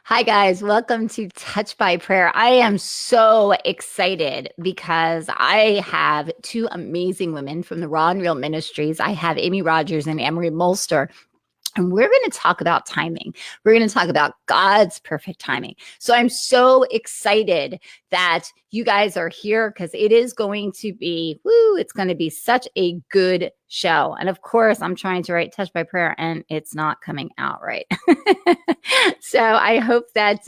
Hi, guys. Welcome to Touch by Prayer. I am so excited because I have two amazing women from the Raw and Real Ministries. I have Amie Rogers and Amie Molster. And we're going to talk about timing. We're going to talk about God's perfect timing. So I'm so excited that you guys are here because it is going to be, it's going to be such a good show. And of course, I'm trying to write Touch by Prayer and it's not coming out right. So I hope that,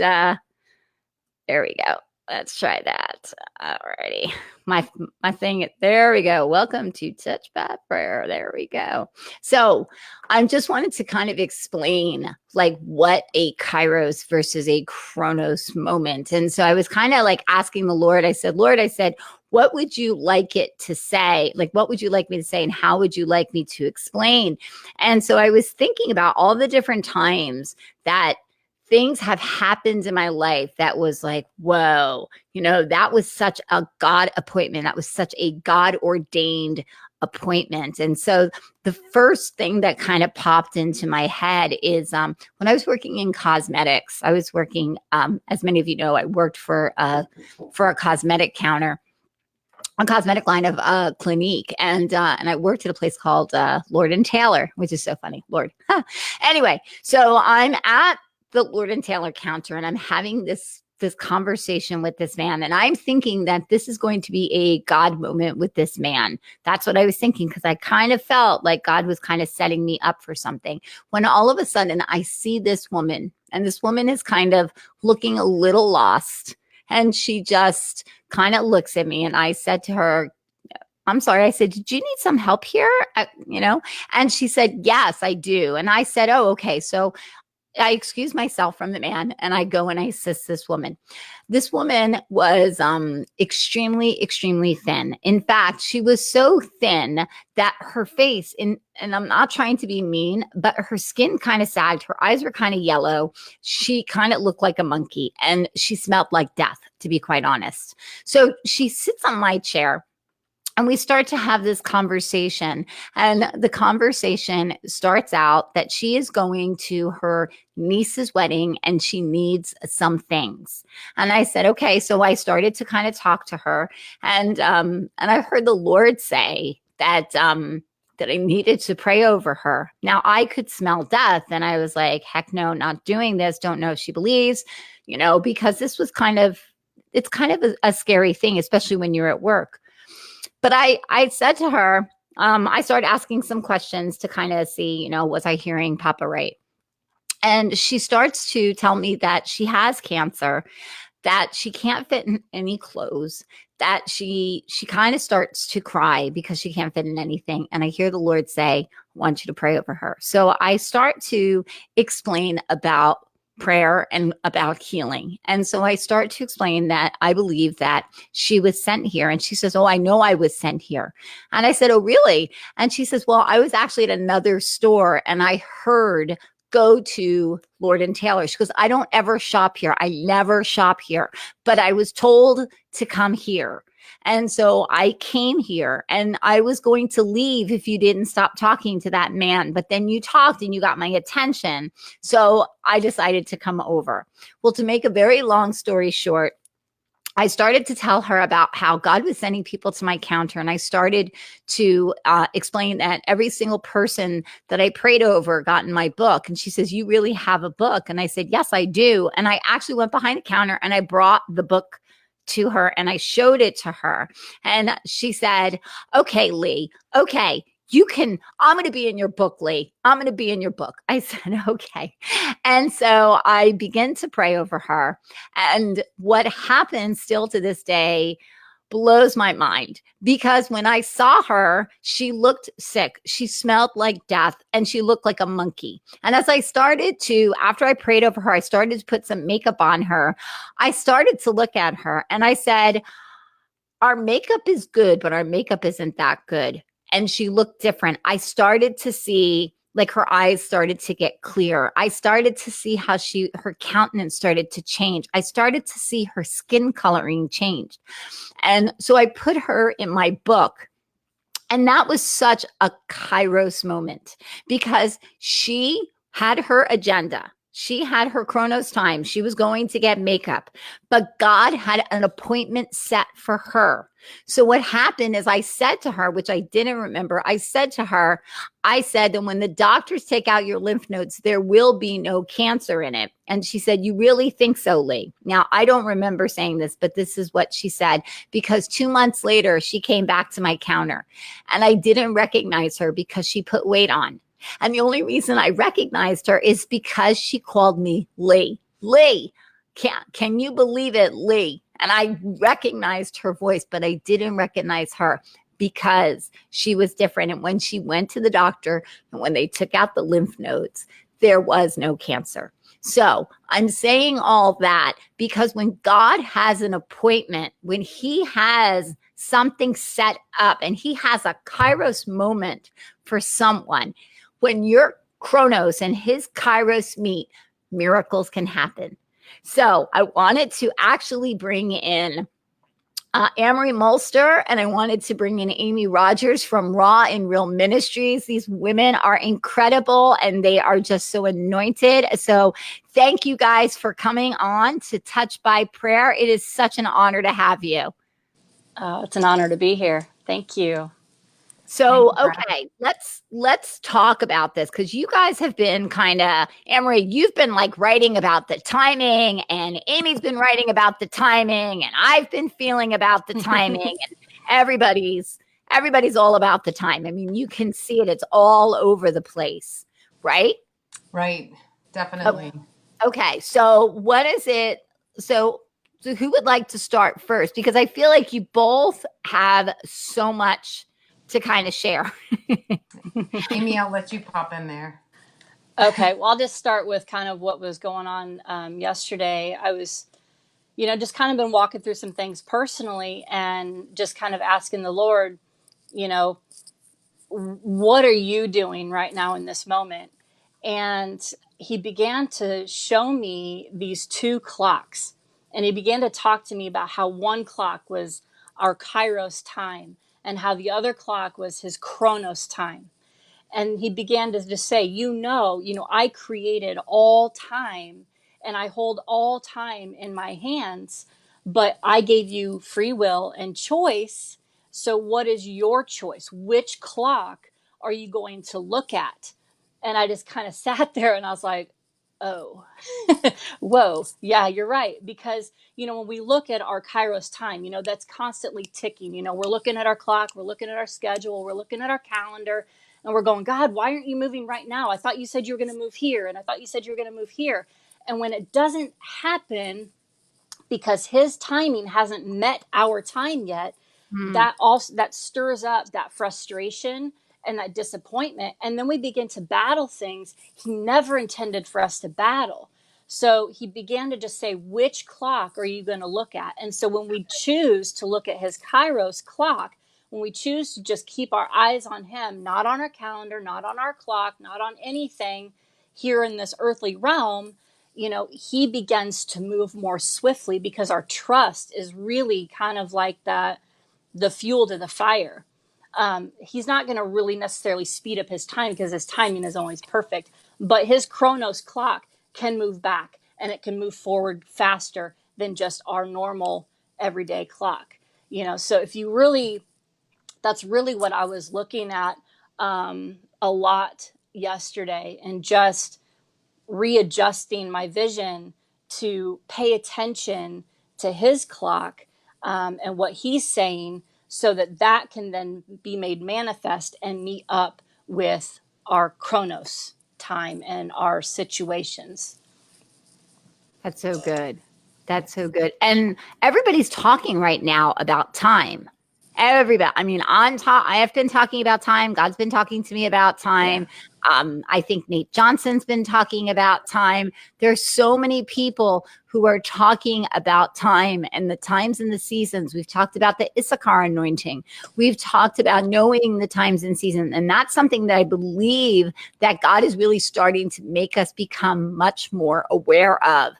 there we go. Let's try that. Alrighty. My thing, there we go. Welcome to Touch by Prayer. There we go. So I just wanted to kind of explain like what a Kairos versus a Chronos moment. And so I was kind of like asking the Lord, I said, what would you like it to say? Like, what would you like me to say? And how would you like me to explain? And so I was thinking about all the different times that things have happened in my life that was like, whoa, that was such a God appointment. That was such a God ordained appointment. And so the first thing that kind of popped into my head is when I was working in cosmetics, I was working, as many of you know, I worked for a cosmetic counter, a cosmetic line of Clinique. And I worked at a place called Lord and Taylor, which is so funny. Lord. Anyway, so I'm at the Lord and Taylor counter and I'm having this conversation with this man. And I'm thinking that this is going to be a God moment with this man. That's what I was thinking because I kind of felt like God was kind of setting me up for something. When all of a sudden I see this woman, and this woman is kind of looking a little lost. And she just kind of looks at me and I said to her, I'm sorry. I said, did you need some help here? And she said, yes, I do. And I said, oh, okay. So I excuse myself from the man and I go and I assist this woman. This woman was extremely, extremely thin. In fact, she was so thin that her face, and I'm not trying to be mean, but her skin kind of sagged. Her eyes were kind of yellow. She kind of looked like a monkey and she smelled like death, to be quite honest. So she sits on my chair. And we start to have this conversation. And the conversation starts out that she is going to her niece's wedding and she needs some things. And I said, okay. So I started to kind of talk to her. And I heard the Lord say that I needed to pray over her. Now I could smell death. And I was like, heck no, not doing this. Don't know if she believes, because this was it's kind of a scary thing, especially when you're at work. But I said to her, I started asking some questions to kind of see, was I hearing Papa right? And she starts to tell me that she has cancer, that she can't fit in any clothes, that she kind of starts to cry because she can't fit in anything. And I hear the Lord say, I want you to pray over her. So I start to explain about prayer and about healing. And so I start to explain that I believe that she was sent here. And she says, oh, I know I was sent here. And I said, oh, really? And she says, well, I was actually at another store and I heard go to Lord and Taylor. She goes, I don't ever shop here. I never shop here, but I was told to come here. And so I came here and I was going to leave if you didn't stop talking to that man. But then you talked and you got my attention. So I decided to come over. Well, to make a very long story short, I started to tell her about how God was sending people to my counter. And I started to explain that every single person that I prayed over got in my book. And she says, you really have a book? And I said, yes, I do. And I actually went behind the counter and I brought the book to her and I showed it to her. And she said, okay, Lee, okay, I'm going to be in your book, Lee. I'm going to be in your book. I said, okay. And so I began to pray over her. And what happens still to this day blows my mind, because when I saw her, she looked sick. She smelled like death and she looked like a monkey. And as I started to, after I prayed over her, I started to put some makeup on her. I started to look at her and I said, our makeup is good, but our makeup isn't that good. And she looked different. I started to see, like, her eyes started to get clear. I started to see how her countenance started to change. I started to see her skin coloring changed. And so I put her in my book. And that was such a Kairos moment, because she had her agenda. She had her Chronos time. She was going to get makeup, but God had an appointment set for her. So what happened is I said to her, which I didn't remember, I said that when the doctors take out your lymph nodes, there will be no cancer in it. And she said, you really think so, Lee? Now, I don't remember saying this, but this is what she said, because 2 months later, she came back to my counter and I didn't recognize her because she put weight on. And the only reason I recognized her is because she called me Lee. Lee, can you believe it, Lee? And I recognized her voice, but I didn't recognize her because she was different. And when she went to the doctor and when they took out the lymph nodes, there was no cancer. So I'm saying all that because when God has an appointment, when he has something set up and he has a Kairos moment for someone, when your Chronos and his Kairos meet, miracles can happen. So I wanted to actually bring in Amie Molster, and I wanted to bring in Amie Rogers from Raw and Real Ministries. These women are incredible and they are just so anointed. So thank you guys for coming on to Touch by Prayer. It is such an honor to have you. It's an honor to be here. Thank you. So, okay, let's talk about this because you guys have been kind of, Amie, you've been like writing about the timing and Amy's been writing about the timing and I've been feeling about the timing and everybody's all about the time. I mean, you can see it. It's all over the place, right? Right. Definitely. Okay. So what is it? So who would like to start first? Because I feel like you both have so much to kind of share. Amie, I'll let you pop in there. Okay, well, I'll just start with kind of what was going on yesterday. I was, just kind of been walking through some things personally and just kind of asking the Lord, what are you doing right now in this moment? And he began to show me these two clocks. And he began to talk to me about how one clock was our Kairos time and how the other clock was his Chronos time. And he began to just say, I created all time and I hold all time in my hands, but I gave you free will and choice. So what is your choice? Which clock are you going to look at? And I just kind of sat there and I was like, oh, whoa, yeah, you're right. Because, when we look at our Kairos time, that's constantly ticking. We're looking at our clock, we're looking at our schedule, we're looking at our calendar, and we're going, God, why aren't you moving right now? I thought you said you were going to move here, and I thought you said you were going to move here. And when it doesn't happen because his timing hasn't met our time yet, that stirs up that frustration and that disappointment. And then we begin to battle things he never intended for us to battle. So he began to just say, which clock are you going to look at? And so when we choose to look at his Kairos clock, when we choose to just keep our eyes on him, not on our calendar, not on our clock, not on anything here in this earthly realm, he begins to move more swiftly because our trust is really kind of like the fuel to the fire. He's not going to really necessarily speed up his time because his timing is always perfect, but his Chronos clock can move back and it can move forward faster than just our normal everyday clock. So if you really, that's really what I was looking at a lot yesterday, and just readjusting my vision to pay attention to his clock and what he's saying, so that can then be made manifest and meet up with our Chronos time and our situations. That's so good. That's so good. And everybody's talking right now about time. Everybody. I mean, I have been talking about time. God's been talking to me about time. Yeah. I think Nate Johnson's been talking about time. There's so many people who are talking about time and the times and the seasons. We've talked about the Issachar anointing. We've talked about knowing the times and seasons. And that's something that I believe that God is really starting to make us become much more aware of.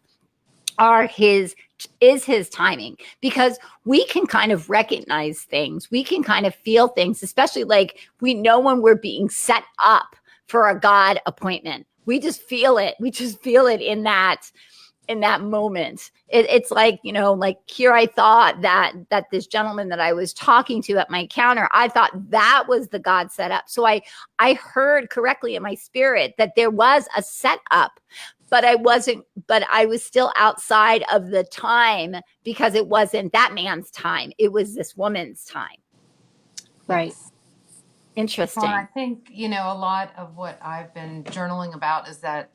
Is his timing, because we can kind of recognize things. We can kind of feel things, especially like we know when we're being set up for a God appointment. We just feel it. We just feel it in that moment. It's like, like here I thought that this gentleman that I was talking to at my counter, I thought that was the God setup. So I heard correctly in my spirit that there was a setup, but I was still outside of the time because it wasn't that man's time. It was this woman's time. Right. Interesting. Well, I think, a lot of what I've been journaling about is that,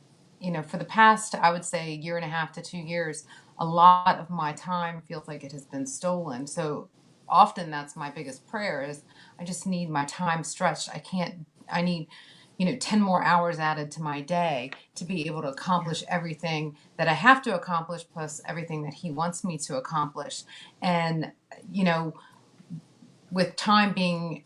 for the past, I would say, 1.5 to 2 years, a lot of my time feels like it has been stolen. So often that's my biggest prayer is I just need my time stretched. I need, 10 more hours added to my day to be able to accomplish everything that I have to accomplish, plus everything that he wants me to accomplish. And, with time being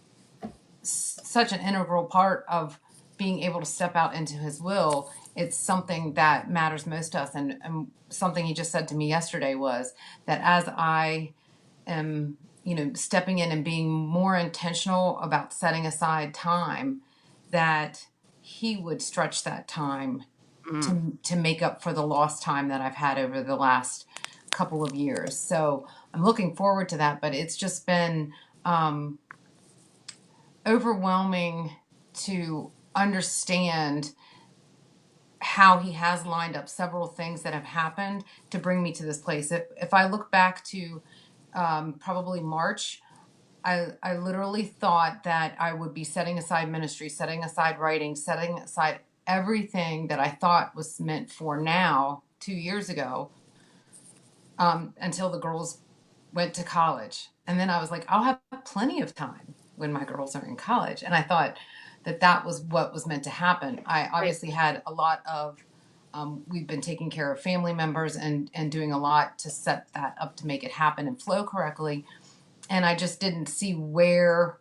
such an integral part of being able to step out into his will, it's something that matters most to us. And something he just said to me yesterday was that as I am, stepping in and being more intentional about setting aside time, that he would stretch that time to make up for the lost time that I've had over the last couple of years. So I'm looking forward to that, but it's just been overwhelming to understand how he has lined up several things that have happened to bring me to this place. If I look back to probably March, I literally thought that I would be setting aside ministry, setting aside writing, setting aside everything that I thought was meant for now 2 years ago, until the girls went to college. And then I was like, I'll have plenty of time when my girls are in college. And I thought that was what was meant to happen. I obviously had a lot of, we've been taking care of family members and doing a lot to set that up to make it happen and flow correctly. And I just didn't see where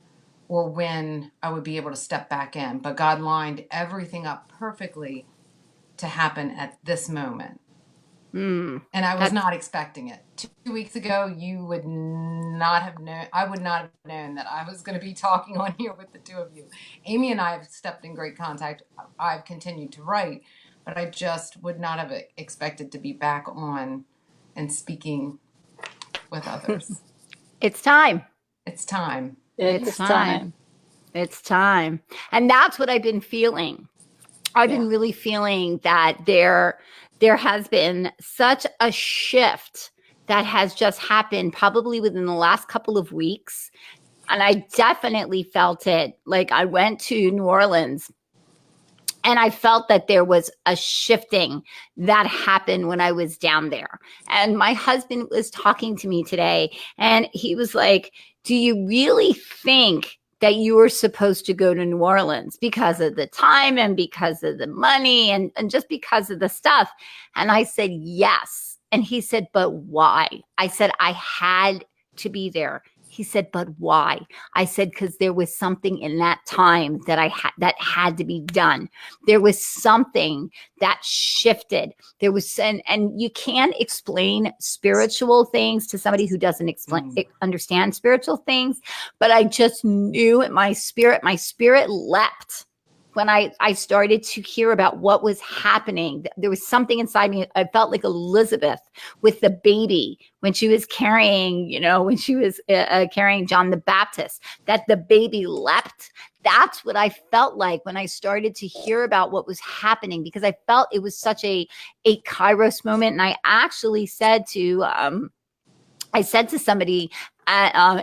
or when I would be able to step back in. But God lined everything up perfectly to happen at this moment. And I was not expecting it. 2 weeks ago, you would not have known, I would not have known that I was going to be talking on here with the two of you. Amie and I have stepped in great contact. I've continued to write, but I just would not have expected to be back on and speaking with others. It's time. It's time. It's time. It's time. And that's what I've been feeling. I've been really feeling that there has been such a shift that has just happened probably within the last couple of weeks. And I definitely felt it. Like I went to New Orleans and I felt that there was a shifting that happened when I was down there. And my husband was talking to me today and he was like, do you really think that you were supposed to go to New Orleans because of the time and because of the money and just because of the stuff? And I said, yes. And he said, but why? I said, I had to be there. He said, but why? I said, because there was something in that time that that had to be done. There was something that shifted. There was, and you can't explain spiritual things to somebody who doesn't understand spiritual things. But I just knew in my spirit leapt when I started to hear about what was happening. There was something inside me. I felt like Elizabeth with the baby when she was carrying, carrying John the Baptist, that the baby leapt. That's what I felt like when I started to hear about what was happening, because I felt it was such a Kairos moment. And I actually said to somebody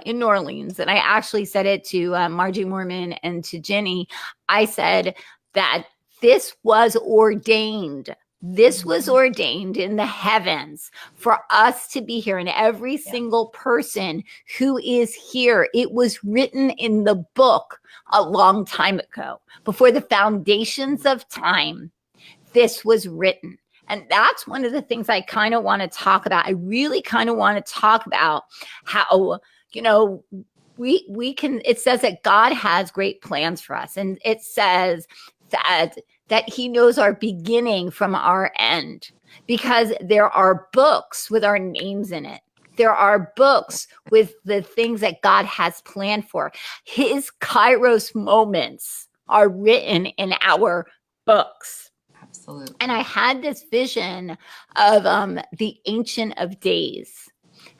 in New Orleans, and I actually said it to Margie Mormon and to Jenny. I said that this was ordained. This was ordained in the heavens for us to be here, and every single person who is here, it was written in the book a long time ago, before the foundations of time. This was written. And that's one of the things I kind of want to talk about. I really kind of want to talk about how, we can, it says that God has great plans for us. And it says that he knows our beginning from our end, because there are books with our names in it. There are books with the things that God has planned for. His Kairos moments are written in our books. Absolutely. And I had this vision of the Ancient of Days.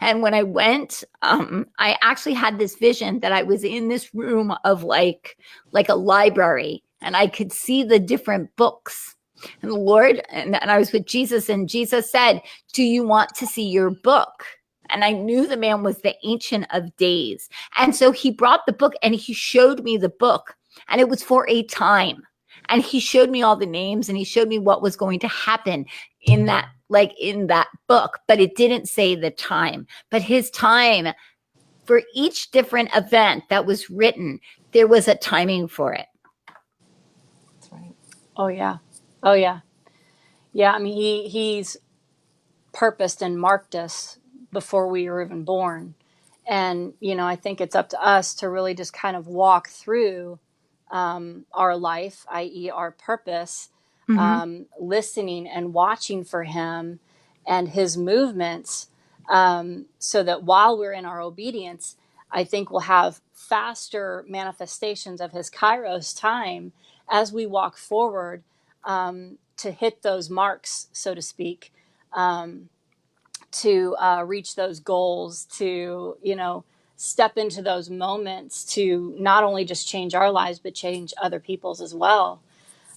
And when I went, I actually had this vision that I was in this room of like a library, and I could see the different books. And the Lord, and I was with Jesus, and Jesus said, "Do you want to see your book?" And I knew the man was the Ancient of Days. And so he brought the book and he showed me the book, and it was for a time. And he showed me all the names, and he showed me what was going to happen in that, like in that book, but it didn't say the time. But his time for each different event that was written, there was a timing for it. That's right. Oh yeah. Oh yeah. Yeah, I mean he's purposed and marked us before we were even born. And I think it's up to us to really just kind of walk through our life, i.e., our purpose, listening and watching for him and his movements, so that while we're in our obedience, I think we'll have faster manifestations of his Kairos time as we walk forward, to hit those marks, so to speak, to reach those goals, to, step into those moments to not only just change our lives, but change other people's as well.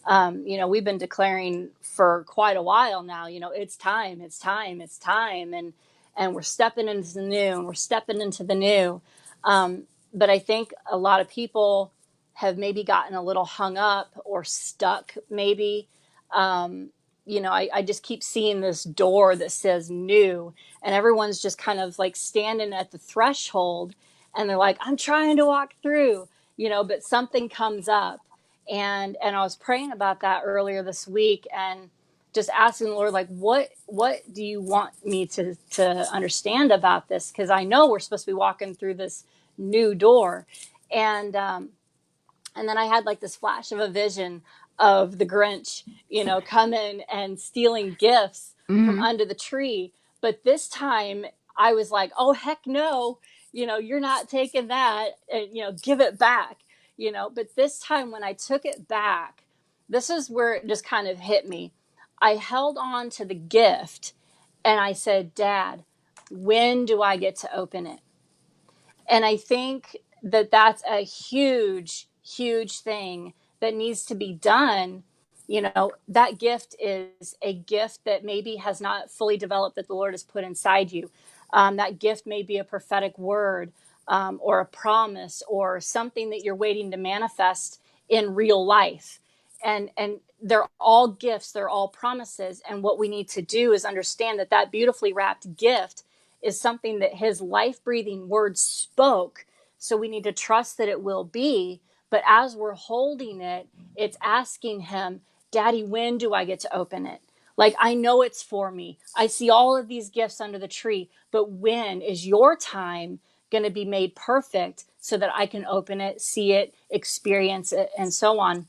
We've been declaring for quite a while now, it's time, it's time, it's time. And we're stepping into the new, and we're stepping into the new. But I think a lot of people have maybe gotten a little hung up or stuck, maybe. I just keep seeing this door that says new, and everyone's just kind of like standing at the threshold, and they're like, I'm trying to walk through, but something comes up. And I was praying about that earlier this week, and just asking the Lord, like, what do you want me to understand about this? Because I know we're supposed to be walking through this new door. And then I had like this flash of a vision of the Grinch, coming and stealing gifts from under the tree. But this time I was like, oh, heck no, you're not taking that, and, give it back, But this time when I took it back, this is where it just kind of hit me. I held on to the gift and I said, Dad, when do I get to open it? And I think that that's a huge, huge thing that needs to be done. That gift is a gift that maybe has not fully developed, that the Lord has put inside you. That gift may be a prophetic word, or a promise, or something that you're waiting to manifest in real life. And they're all gifts, they're all promises. And what we need to do is understand that that beautifully wrapped gift is something that his life-breathing word spoke. So we need to trust that it will be. But as we're holding it, it's asking him, Daddy, when do I get to open it? Like, I know it's for me. I see all of these gifts under the tree, but when is your time going to be made perfect so that I can open it, see it, experience it, and so on?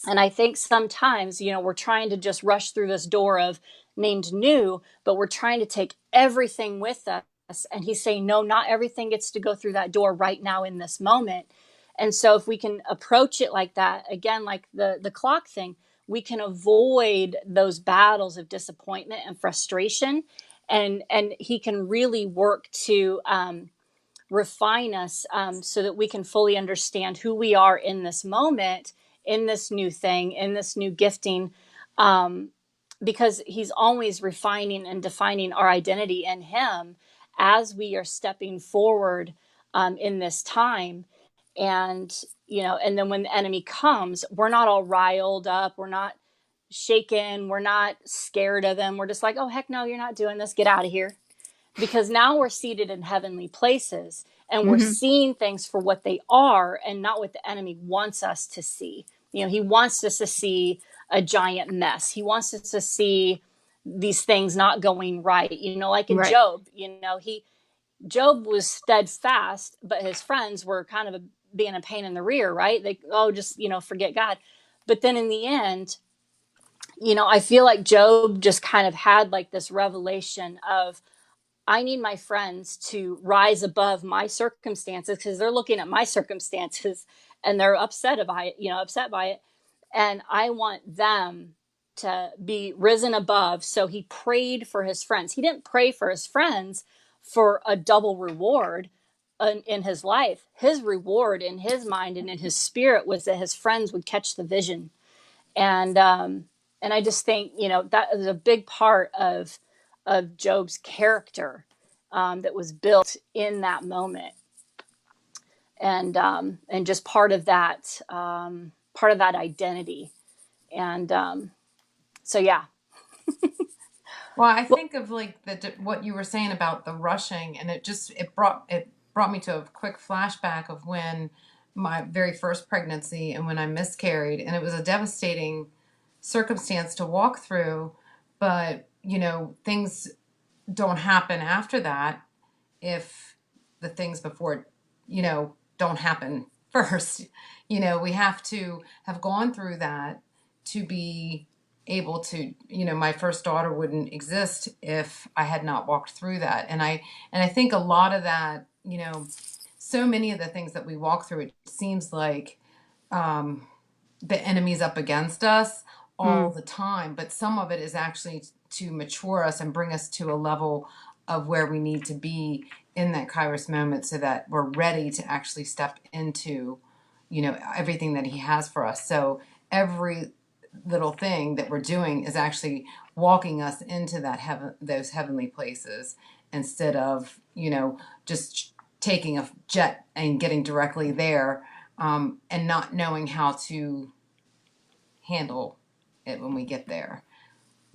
And I think sometimes, we're trying to just rush through this door of named new, but we're trying to take everything with us. And he's saying, no, not everything gets to go through that door right now in this moment. And so if we can approach it like that, again, like the clock thing, we can avoid those battles of disappointment and frustration. And he can really work to refine us, so that we can fully understand who we are in this moment, in this new thing, in this new gifting, because he's always refining and defining our identity in him as we are stepping forward, in this time. And then when the enemy comes, we're not all riled up, we're not shaken, we're not scared of him. We're just like, oh, heck no, you're not doing this, get out of here. Because now we're seated in heavenly places, and we're seeing things for what they are and not what the enemy wants us to see. He wants us to see a giant mess. He wants us to see these things not going right. Like in Right. Job, Job was steadfast, but his friends were kind of being a pain in the rear, right? They, just, forget God. But then in the end, I feel like Job just kind of had like this revelation of, I need my friends to rise above my circumstances, because they're looking at my circumstances and they're upset by it. And I want them to be risen above. So he prayed for his friends. He didn't pray for his friends for a double reward in his life. His reward in his mind and in his spirit was that his friends would catch the vision. And I just think, that is a big part of Job's character that was built in that moment. And just part of that identity. And so, yeah. Well, I think of like what you were saying about the rushing, and it brought me to a quick flashback of when my very first pregnancy and when I miscarried, and it was a devastating circumstance to walk through, but things don't happen after that if the things before don't happen first. We have to have gone through that to be able to, my first daughter wouldn't exist if I had not walked through that. And I think a lot of that, so many of the things that we walk through, it seems like the enemy's up against us all the time, but some of it is actually to mature us and bring us to a level of where we need to be in that Kairos moment so that we're ready to actually step into, everything that he has for us. So every little thing that we're doing is actually walking us into that those heavenly places, instead of, just taking a jet and getting directly there, and not knowing how to handle it when we get there.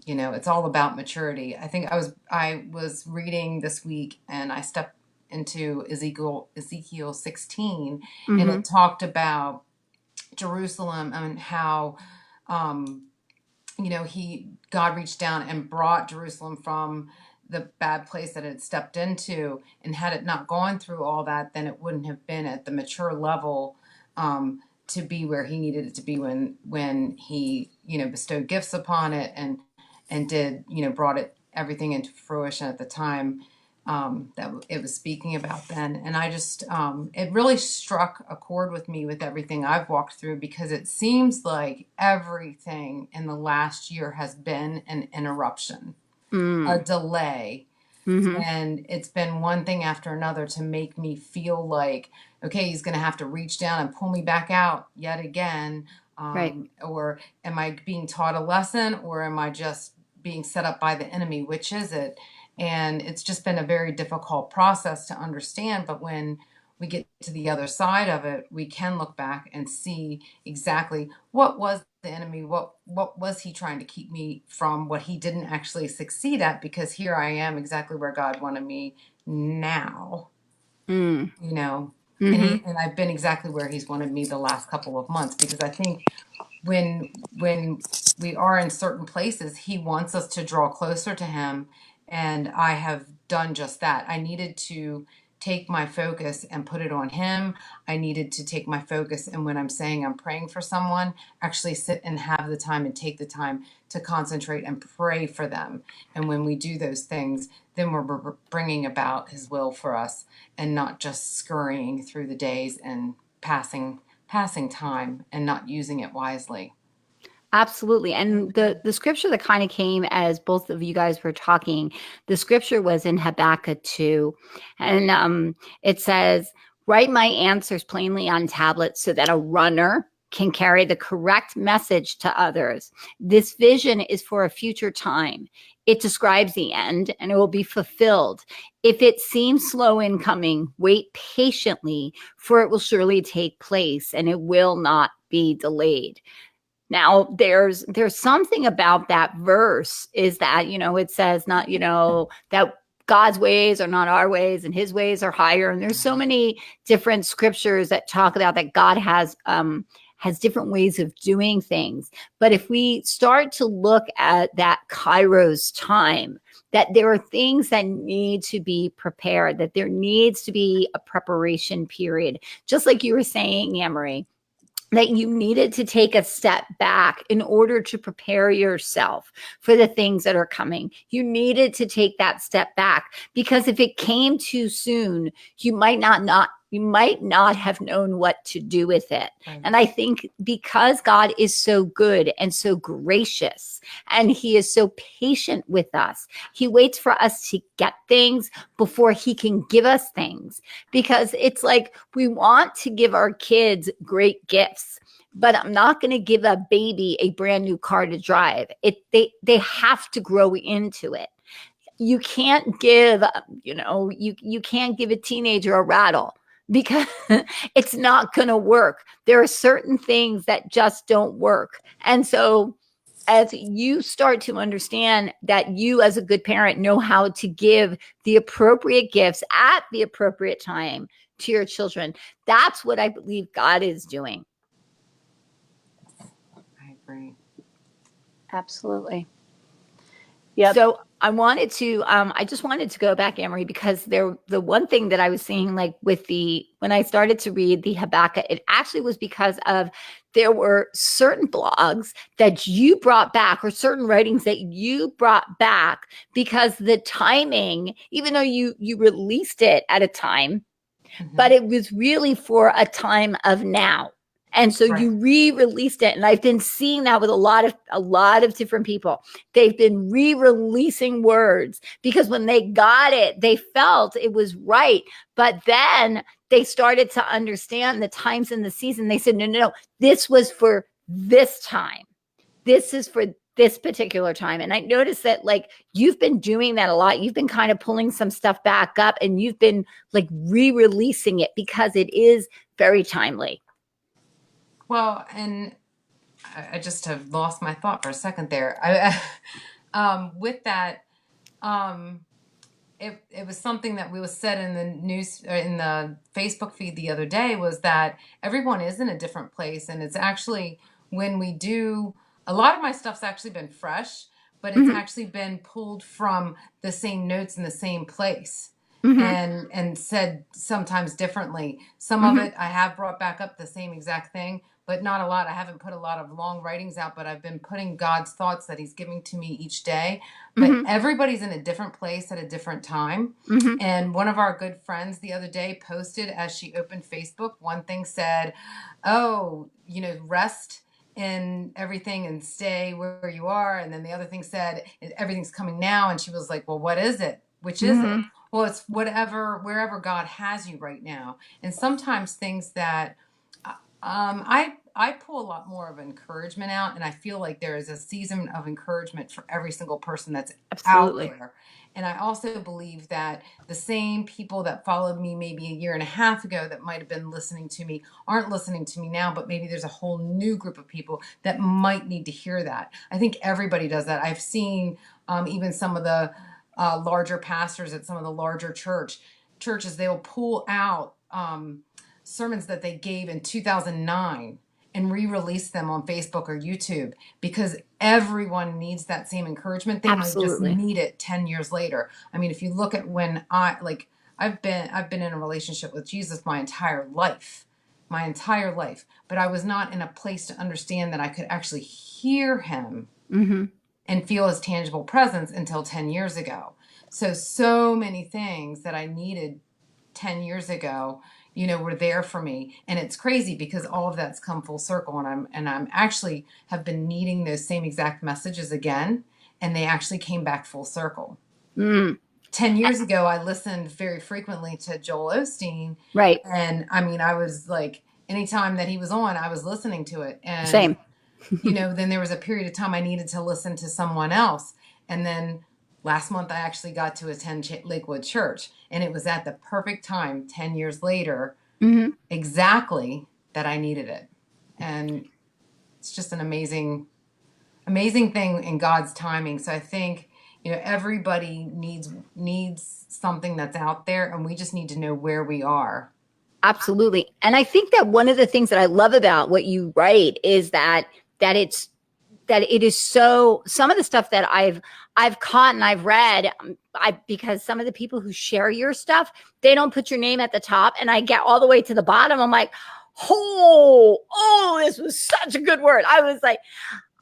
It's all about maturity. I think I was reading this week, and I stepped into Ezekiel 16, and it talked about Jerusalem and how God reached down and brought Jerusalem from the bad place that it had stepped into, and had it not gone through all that, then it wouldn't have been at the mature level to be where he needed it to be when he bestowed gifts upon it and did brought everything into fruition at the time that it was speaking about then. And I just it really struck a chord with me with everything I've walked through, because it seems like everything in the last year has been an interruption, a delay. And it's been one thing after another to make me feel like, okay, he's going to have to reach down and pull me back out yet again. Right. Or am I being taught a lesson, or am I just being set up by the enemy? Which is it? And it's just been a very difficult process to understand. But when we get to the other side of it, we can look back and see exactly what was the enemy, what was he trying to keep me from, what he didn't actually succeed at, because here I am exactly where God wanted me now, and I've been exactly where he's wanted me the last couple of months, because I think when we are in certain places, he wants us to draw closer to him. And I have done just that. I needed to take my focus and put it on him. I needed to take my focus, and when I'm saying I'm praying for someone, actually sit and have the time and take the time to concentrate and pray for them. And when we do those things, then we're bringing about his will for us, and not just scurrying through the days and passing time and not using it wisely. Absolutely. And the scripture that kind of came as both of you guys were talking, the scripture was in Habakkuk 2. And it says, write my answers plainly on tablets so that a runner can carry the correct message to others. This vision is for a future time. It describes the end, and it will be fulfilled. If it seems slow in coming, wait patiently, for it will surely take place, and it will not be delayed. Now, there's something about that verse, is that, it says not, that God's ways are not our ways and his ways are higher. And there's so many different scriptures that talk about that God has different ways of doing things. But if we start to look at that Kairos time, that there are things that need to be prepared, that there needs to be a preparation period, just like you were saying, Amie, that you needed to take a step back in order to prepare yourself for the things that are coming. You needed to take that step back, because if it came too soon, you might not you might not have known what to do with it. Right. And I think because God is so good and so gracious, and he is so patient with us, he waits for us to get things before he can give us things. Because it's like we want to give our kids great gifts, but I'm not going to give a baby a brand new car to drive. They have to grow into it. You can't give, you can't give a teenager a rattle because it's not going to work. There are certain things that just don't work. And so as you start to understand that you as a good parent know how to give the appropriate gifts at the appropriate time to your children, that's what I believe God is doing. I agree. Absolutely. Yeah. So I just wanted to go back, Amory, because the one thing that I was seeing, like when I started to read the Habakkuk, it actually was because of there were certain blogs that you brought back or certain writings that you brought back because the timing, even though you released it at a time, but it was really for a time of now. And so you re-released it. And I've been seeing that with a lot of different people. They've been re-releasing words because when they got it, they felt it was right. But then they started to understand the times in the season. They said, no, this was for this time. This is for this particular time. And I noticed that like you've been doing that a lot. You've been kind of pulling some stuff back up and you've been like re-releasing it because it is very timely. Well, and I just have lost my thought for a second there. With that, it was something that was said in the news, in the Facebook feed the other day, was that everyone is in a different place. And it's actually when we do, a lot of my stuff's actually been fresh, but it's actually been pulled from the same notes in the same place. And said sometimes differently. Some of it I have brought back up the same exact thing, but not a lot. I haven't put a lot of long writings out, but I've been putting God's thoughts that he's giving to me each day. But everybody's in a different place at a different time. And one of our good friends the other day posted as she opened Facebook, one thing said, oh, rest in everything and stay where you are. And then the other thing said, everything's coming now. And she was like, well, what is it? Which is it? Well, it's wherever God has you right now. And sometimes things that I pull a lot more of encouragement out, and I feel like there is a season of encouragement for every single person that's out there. And I also believe that the same people that followed me maybe a year and a half ago that might have been listening to me aren't listening to me now, but maybe there's a whole new group of people that might need to hear that. I think everybody does that. I've seen even some of the larger pastors at some of the larger churches, they'll pull out sermons that they gave in 2009 and re-release them on Facebook or YouTube because everyone needs that same encouragement. They might just need it 10 years later. I mean, if you look at when I've been in a relationship with Jesus my entire life, but I was not in a place to understand that I could actually hear him and feel his tangible presence until 10 years ago. So many things that I needed 10 years ago, were there for me. And it's crazy because all of that's come full circle. And I'm actually have been needing those same exact messages again. And they actually came back full circle. 10 years ago, I listened very frequently to Joel Osteen. Right. And I mean, I was like, anytime that he was on, I was listening to it. And same. Then there was a period of time I needed to listen to someone else. And then last month, I actually got to attend Lakewood Church, and it was at the perfect time, 10 years later, exactly that I needed it. And it's just an amazing thing in God's timing. So I think, everybody needs something that's out there, and we just need to know where we are. Absolutely. And I think that one of the things that I love about what you write is that it is so, some of the stuff that I've caught and I've read, because some of the people who share your stuff, they don't put your name at the top, and I get all the way to the bottom. I'm like, oh, this was such a good word. I was like,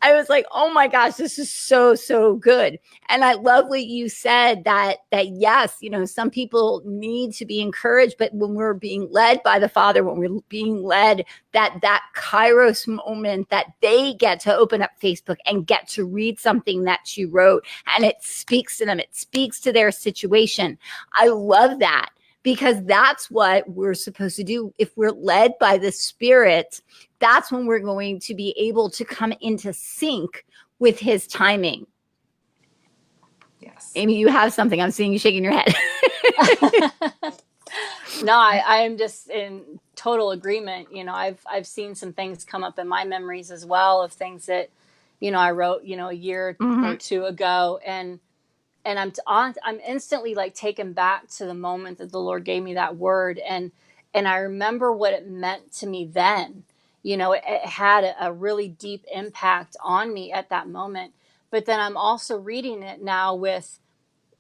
I was like, oh my gosh, this is so, so good. And I love what you said that yes, some people need to be encouraged, but when we're being led by the Father, when we're being led, that Kairos moment that they get to open up Facebook and get to read something that you wrote, and it speaks to them, it speaks to their situation. I love that, because that's what we're supposed to do. If we're led by the Spirit, that's when we're going to be able to come into sync with his timing. Yes. Amie, you have something. I'm seeing you shaking your head. No, I'm just in total agreement. I've seen some things come up in my memories as well, of things that, I wrote, a year or two ago. And I'm instantly like taken back to the moment that the Lord gave me that word. And I remember what it meant to me then. It had a really deep impact on me at that moment. But then I'm also reading it now with,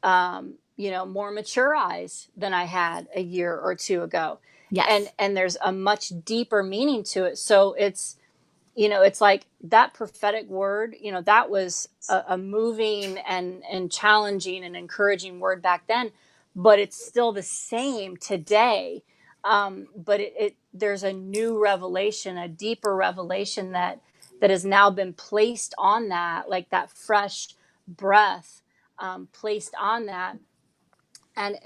more mature eyes than I had a year or two ago. Yes. And there's a much deeper meaning to it. So it's like that prophetic word, that was a moving and challenging and encouraging word back then, but it's still the same today. But there's a new revelation, a deeper revelation that has now been placed on that, like that fresh breath placed on that. And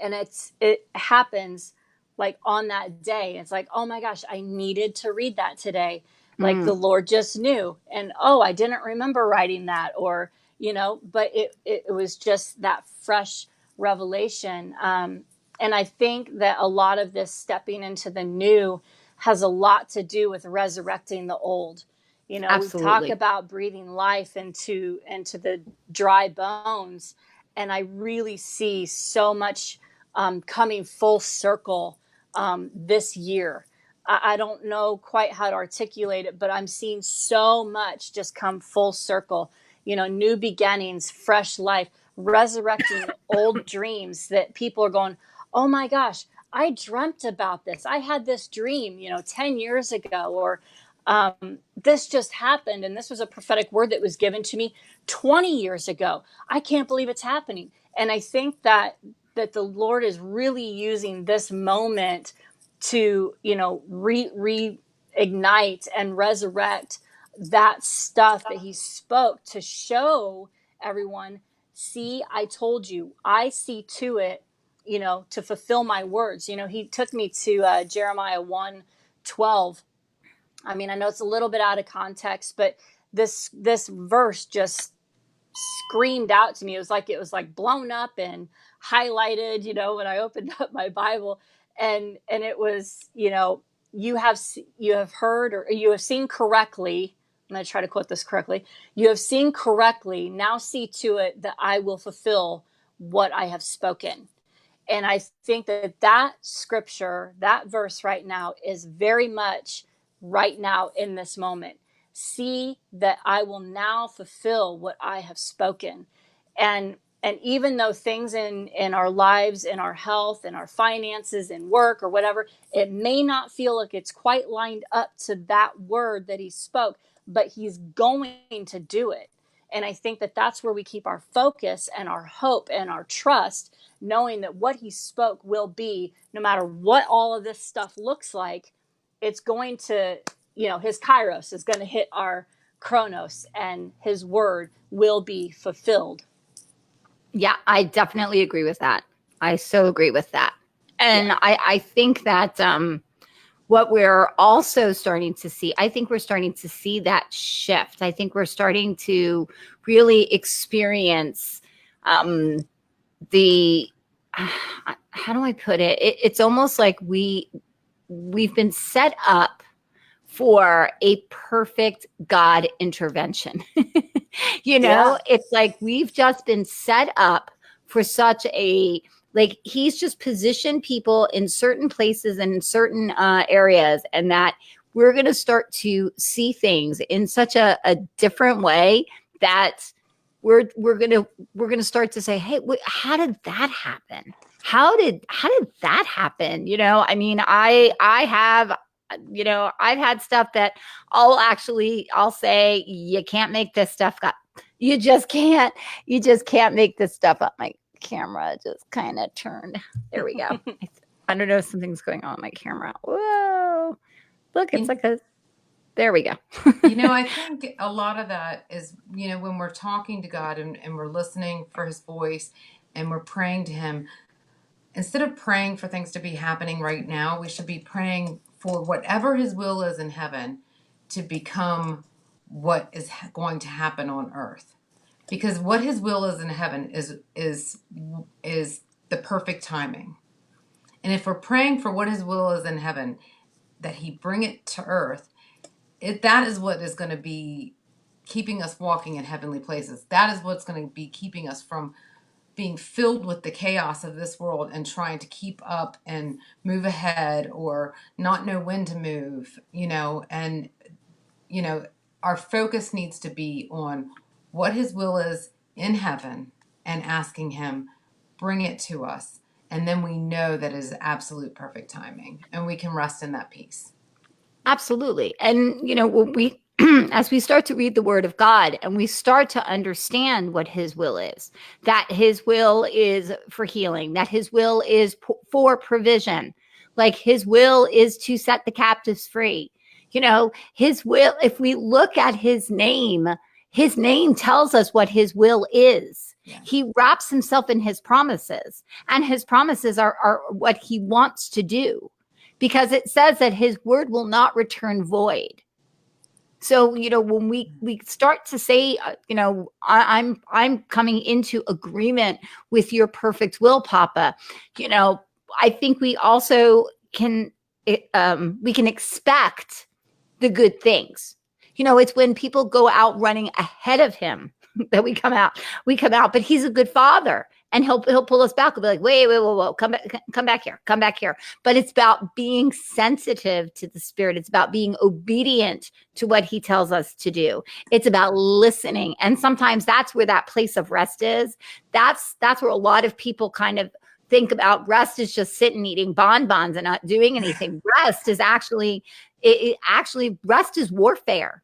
it happens like on that day. It's like, oh my gosh, I needed to read that today. Like the Lord just knew. And I didn't remember writing that, or but it was just that fresh revelation. And I think that a lot of this stepping into the new has a lot to do with resurrecting the old. We talk about breathing life into the dry bones, and I really see so much coming full circle this year. I don't know quite how to articulate it, but I'm seeing so much just come full circle. New beginnings, fresh life, resurrecting old dreams that people are going, oh my gosh, I dreamt about this. I had this dream, 10 years ago, or this just happened. And this was a prophetic word that was given to me 20 years ago. I can't believe it's happening. And I think that the Lord is really using this moment to, reignite and resurrect that stuff that he spoke, to show everyone, see, I told you, I see to it, to fulfill my words. He took me to Jeremiah 1:12. I mean, I know it's a little bit out of context, but this verse just screamed out to me. It was like blown up and highlighted, when I opened up my Bible, and it was, you have heard, or you have seen correctly. I'm going to try to quote this correctly. You have seen correctly. Now see to it that I will fulfill what I have spoken. And I think that scripture, that verse right now, is very much right now in this moment. See that I will now fulfill what I have spoken. And even though things in our lives, in our health, in our finances, in work, or whatever, it may not feel like it's quite lined up to that word that he spoke, but he's going to do it. And I think that that's where we keep our focus and our hope and our trust, knowing that what he spoke will be, no matter what all of this stuff looks like, it's going to, his kairos is going to hit our chronos, and his word will be fulfilled. Yeah, I definitely agree with that. I so agree with that. And yeah. I think that what we're also starting to see, I think we're starting to see that shift. I think we're starting to really experience the, how do I put it? It's almost like we've been set up for a perfect God intervention. It's like we've just been set up for such a, like, he's just positioned people in certain places and in certain areas, and that we're going to start to see things in such a different way that we're going to start to say, hey, how did that happen? How did that happen? I mean, I have I've had stuff that I'll say, you can't make this stuff up. You just can't make this stuff up. My camera just kind of turned. There we go. I don't know if something's going on with my camera. Whoa. Look, it's like there we go. I think a lot of that is, when we're talking to God and we're listening for his voice and we're praying to him, instead of praying for things to be happening right now, we should be praying for whatever his will is in heaven to become what is going to happen on earth. Because what his will is in heaven is the perfect timing. And if we're praying for what his will is in heaven, that he bring it to earth, that is what is going to be keeping us walking in heavenly places. That is what's going to be keeping us from being filled with the chaos of this world and trying to keep up and move ahead or not know when to move, and, our focus needs to be on what his will is in heaven and asking him, bring it to us. And then we know that it is absolute perfect timing and we can rest in that peace. Absolutely. And, when we, as we start to read the word of God and we start to understand what his will is, that his will is for healing, that his will is for provision, like his will is to set the captives free. His will, if we look at his name tells us what his will is. Yeah. He wraps himself in his promises, and his promises are what he wants to do. Because it says that his word will not return void. So, when we start to say, I'm coming into agreement with your perfect will, Papa, I think we also can, we can expect the good things. It's when people go out running ahead of him that we come out, but he's a good father. And he'll pull us back. He'll be like, whoa, come back here. But it's about being sensitive to the Spirit. It's about being obedient to what he tells us to do. It's about listening. And sometimes that's where that place of rest is. That's where a lot of people kind of think about rest is just sitting eating bonbons and not doing anything. Rest is actually rest is warfare.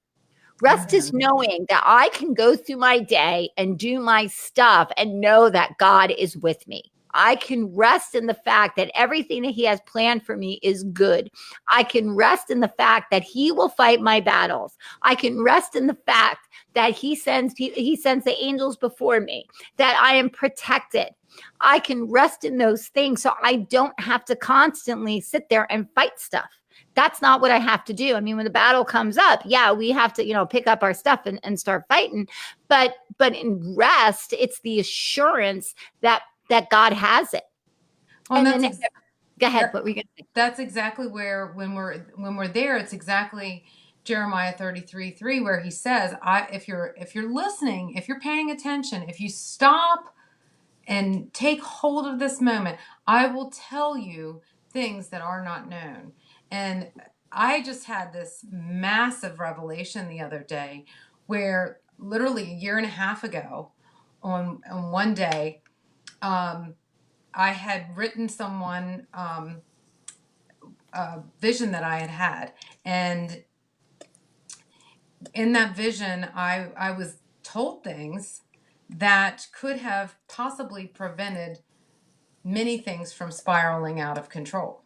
Rest is knowing that I can go through my day and do my stuff and know that God is with me. I can rest in the fact that everything that he has planned for me is good. I can rest in the fact that he will fight my battles. I can rest in the fact that he sends the angels before me, that I am protected. I can rest in those things so I don't have to constantly sit there and fight stuff. That's not what I have to do. I mean, when the battle comes up, yeah, we have to, pick up our stuff and start fighting. But in rest, it's the assurance that God has it. Well, and then, go ahead. What were you going to say? That's exactly where when we're there, it's exactly Jeremiah 33:3, where he says, if you're listening, if you're paying attention, if you stop and take hold of this moment, I will tell you things that are not known. And I just had this massive revelation the other day where literally a year and a half ago on one day, I had written someone a vision that I had. And in that vision, I was told things that could have possibly prevented many things from spiraling out of control.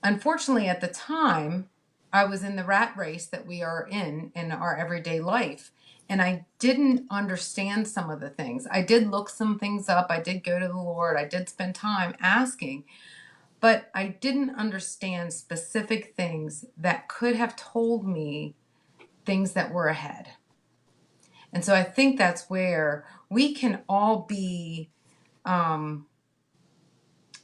Unfortunately, at the time, I was in the rat race that we are in our everyday life, and I didn't understand some of the things. I did look some things up. I did go to the Lord. I did spend time asking, but I didn't understand specific things that could have told me things that were ahead. And so I think that's where we can all be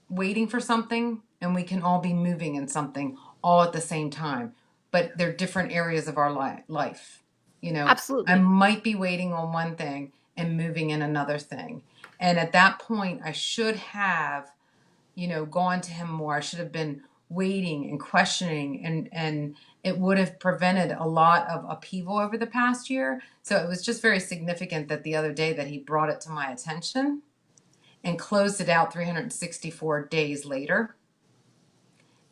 waiting for something, and we can all be moving in something all at the same time. But they're different areas of our life. Absolutely. I might be waiting on one thing and moving in another thing. And at that point, I should have, gone to him more. I should have been waiting and questioning, and it would have prevented a lot of upheaval over the past year. So it was just very significant that the other day that he brought it to my attention and closed it out 364 days later.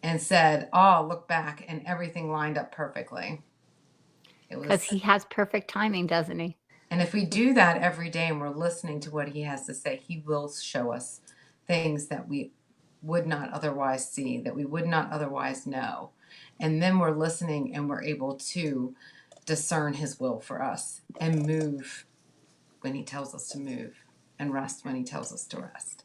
and said, oh, look back, and everything lined up perfectly. Because he has perfect timing, doesn't he? And if we do that every day and we're listening to what he has to say, he will show us things that we would not otherwise see, that we would not otherwise know. And then we're listening and we're able to discern his will for us and move when he tells us to move and rest when he tells us to rest.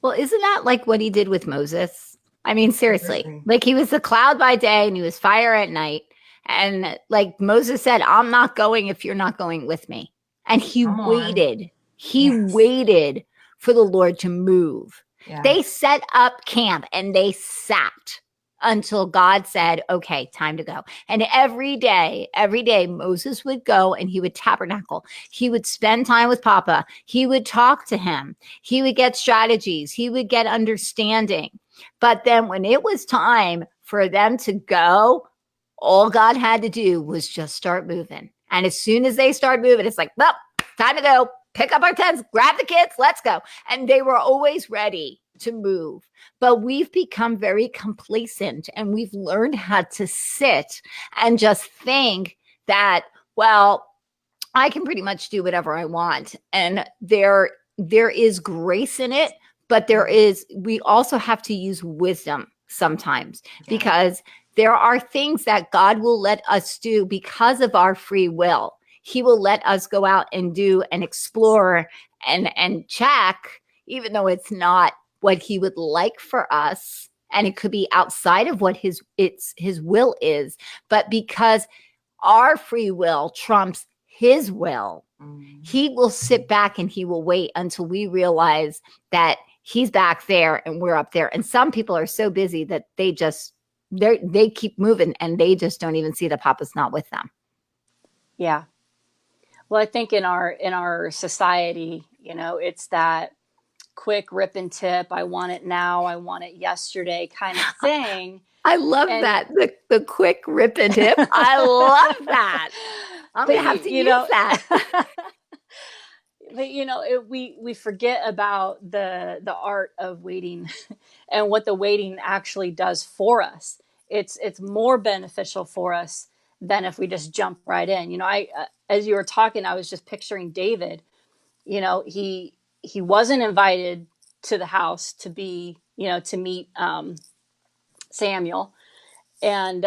Well, isn't that like what he did with Moses? I mean, seriously, like he was the cloud by day and he was fire at night. And like Moses said, I'm not going if you're not going with me. And he waited. He waited for the Lord to move. Yes. They set up camp and they sat until God said, okay, time to go. And every day, Moses would go and he would tabernacle. He would spend time with Papa. He would talk to him. He would get strategies. He would get understanding. But then when it was time for them to go, all God had to do was just start moving. And as soon as they start moving, it's like, well, time to go. Pick up our tents, grab the kids, let's go. And they were always ready to move. But we've become very complacent and we've learned how to sit and just think that, well, I can pretty much do whatever I want. And there is grace in it, but we also have to use wisdom sometimes because there are things that God will let us do because of our free will. He will let us go out and do and explore and check, even though it's not what he would like for us. And it could be outside of what his will is. But because our free will trumps his will, he will sit back and he will wait until we realize that he's back there and we're up there. And some people are so busy that they keep moving and they just don't even see that Papa's not with them. Yeah. Well, I think in our society, it's that quick rip and tip. I want it now. I want it yesterday kind of thing. I love that. The quick rip and tip. I love that. I'm going to have to use that. But we forget about the art of waiting and what the waiting actually does for us. It's more beneficial for us than if we just jump right in. As you were talking, I was just picturing David. He wasn't invited to the house to be, to meet Samuel, and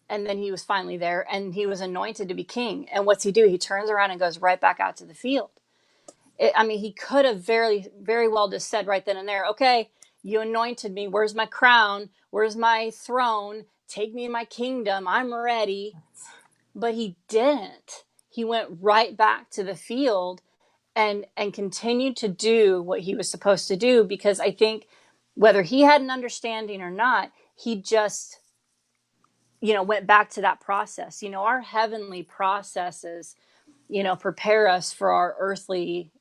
then he was finally there, and he was anointed to be king. And what's he do? He turns around and goes right back out to the field. He could have very, very well just said right then and there, okay, you anointed me. Where's my crown? Where's my throne? Take me in my kingdom. I'm ready. But he didn't. He went right back to the field and continued to do what he was supposed to do, because I think whether he had an understanding or not, he just, went back to that process. Our heavenly processes, prepare us for our earthly,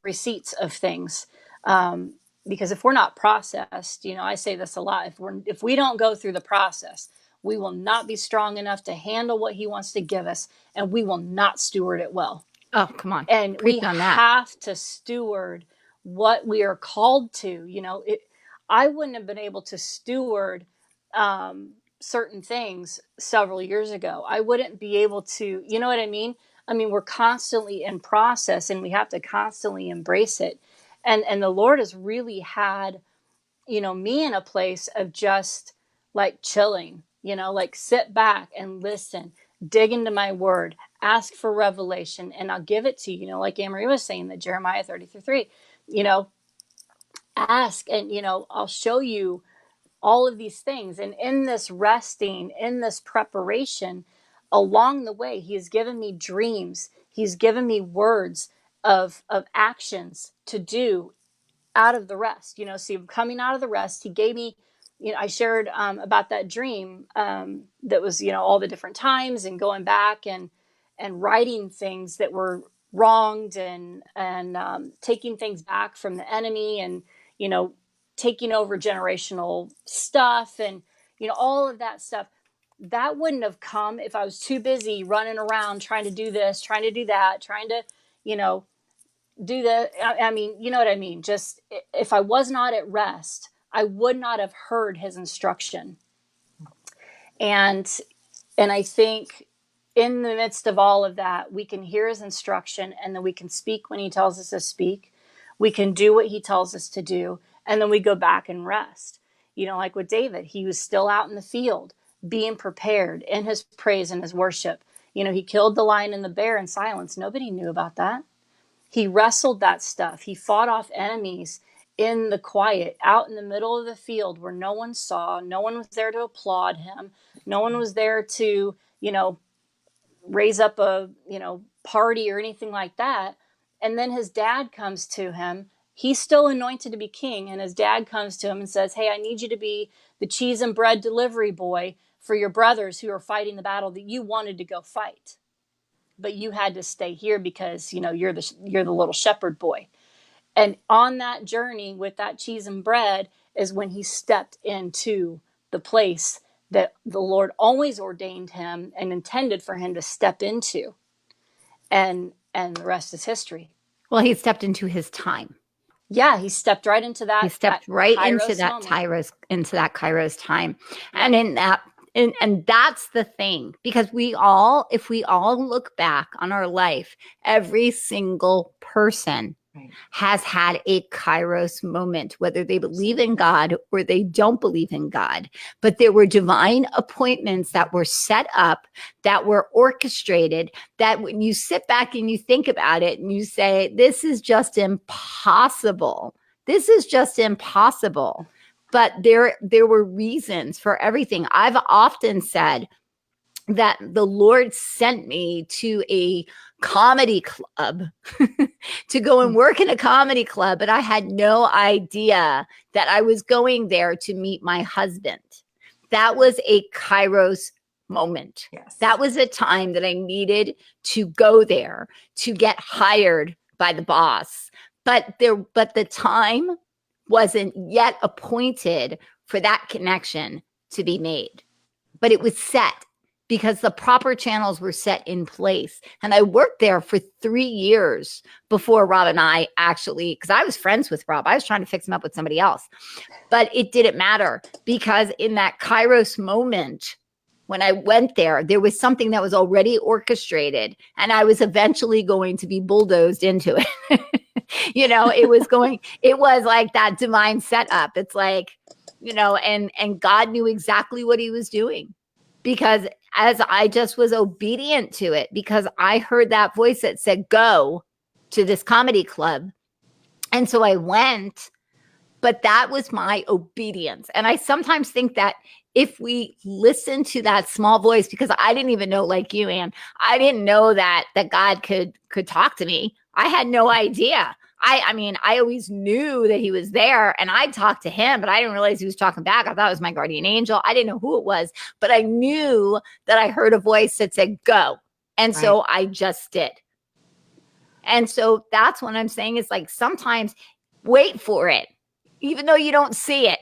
receipts of things. Because if we're not processed, I say this a lot, if we don't go through the process, we will not be strong enough to handle what he wants to give us, and we will not steward it well. Oh, come on. And we have to steward what we are called to. I wouldn't have been able to steward certain things several years ago. I wouldn't be able to, you know what I mean? We're constantly in process and we have to constantly embrace it. And the Lord has really had, me in a place of just like chilling, like sit back and listen, dig into my word, ask for revelation, and I'll give it to you. Like Amie was saying, that Jeremiah 30:3, ask and, I'll show you all of these things. And in this resting, in this preparation, along the way, he has given me dreams. He's given me words of actions to do out of the rest. So coming out of the rest, he gave me, I shared about that dream that was, all the different times and going back and writing things that were wronged and taking things back from the enemy and, taking over generational stuff and, all of that stuff. That wouldn't have come if I was too busy running around trying to do this, trying to do that, trying to, do the, I mean, you know what I mean? Just if I was not at rest, I would not have heard his instruction. And I think in the midst of all of that, we can hear his instruction, and then we can speak when he tells us to speak. We can do what he tells us to do, and then we go back and rest. You know, like with David, he was still out in the field, being prepared in his praise and his worship. You know, he killed the lion and the bear in silence. Nobody knew about that. He wrestled that stuff. He fought off enemies in the quiet, out in the middle of the field where no one saw. No one was there to applaud him. No one was there to, you know, raise up a, you know, party or anything like that. And then his dad comes to him. He's still anointed to be king. And his dad comes to him and says, hey, I need you to be the cheese and bread delivery boy for your brothers who are fighting the battle that you wanted to go fight. But you had to stay here because, you know, you're the little shepherd boy. And on that journey with that cheese and bread is when he stepped into the place that the Lord always ordained him and intended for him to step into. And the rest is history. Well, he stepped into his time. Yeah, he stepped right into that. He stepped right into that Kairos time. Yeah. And in that, and that's the thing, because if we all look back on our life, every single person has had a Kairos moment, whether they believe in God or they don't believe in God. But there were divine appointments that were set up, that were orchestrated, that when you sit back and you think about it and you say, this is just impossible. This is just impossible. But there were reasons for everything. I've often said that the Lord sent me to a comedy club to go and work in a comedy club, but I had no idea that I was going there to meet my husband. That was a Kairos moment. Yes. That was a time that I needed to go there to get hired by the boss. But the time wasn't yet appointed for that connection to be made. But it was set, because the proper channels were set in place. And I worked there for 3 years before Rob and I actually, because I was friends with Rob. I was trying to fix him up with somebody else. But it didn't matter, because in that Kairos moment, when I went there, there was something that was already orchestrated, and I was eventually going to be bulldozed into it. You know, it was like that divine setup. It's like, you know, and God knew exactly what he was doing, because as I just was obedient to it, because I heard that voice that said, go to this comedy club. And so I went, but that was my obedience. And I sometimes think that if we listen to that small voice, because I didn't even know, like you, Ann, I didn't know that God could talk to me. I had no idea. I mean, I always knew that he was there, and I'd talk to him, but I didn't realize he was talking back. I thought it was my guardian angel. I didn't know who it was, but I knew that I heard a voice that said, go. And so I just did. And so that's what I'm saying, is like, sometimes wait for it, even though you don't see it.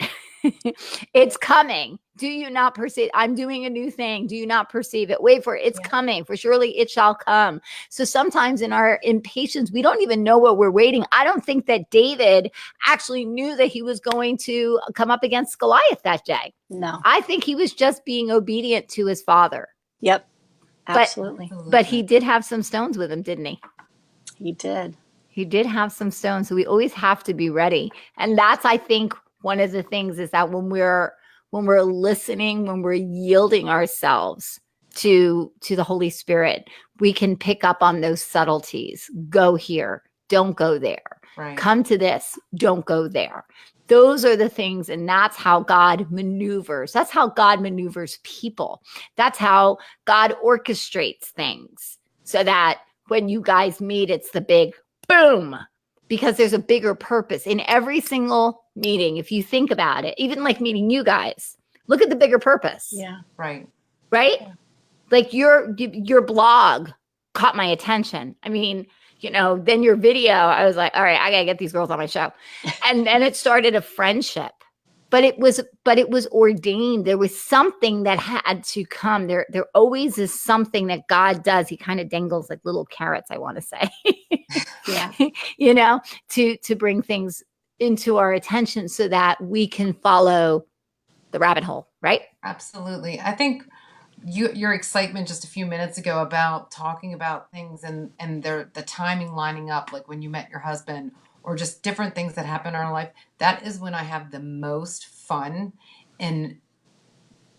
It's coming. Do you not perceive? I'm doing a new thing. Do you not perceive it? Wait for it. It's coming, for surely it shall come. So sometimes in our impatience, we don't even know what we're waiting. I don't think that David actually knew that he was going to come up against Goliath that day. No. I think he was just being obedient to his father. Yep. Absolutely. But he did have some stones with him, didn't he? He did. He did have some stones. So we always have to be ready. And that's, I think, one of the things is that when we're listening, when we're yielding ourselves to the Holy Spirit, we can pick up on those subtleties. Go here, don't go there. Right. Come to this, don't go there. Those are the things, and that's how God maneuvers. That's how God maneuvers people. That's how God orchestrates things, so that when you guys meet, it's the big boom, because there's a bigger purpose in every single meeting. If you think about it, even like meeting you guys, look at the bigger purpose. Yeah. Right. Yeah. Like your blog caught my attention. I mean, you know, then your video, I was like, all right, I gotta get these girls on my show. And then it started a friendship but it was ordained. There was something that had to come. There always is something that God does. He kind of dangles like little carrots, I want to say. Yeah. You know, to bring things into our attention so that we can follow the rabbit hole, right? Absolutely. I think your excitement just a few minutes ago about talking about things and the timing lining up, like when you met your husband, or just different things that happen in our life, that is when I have the most fun in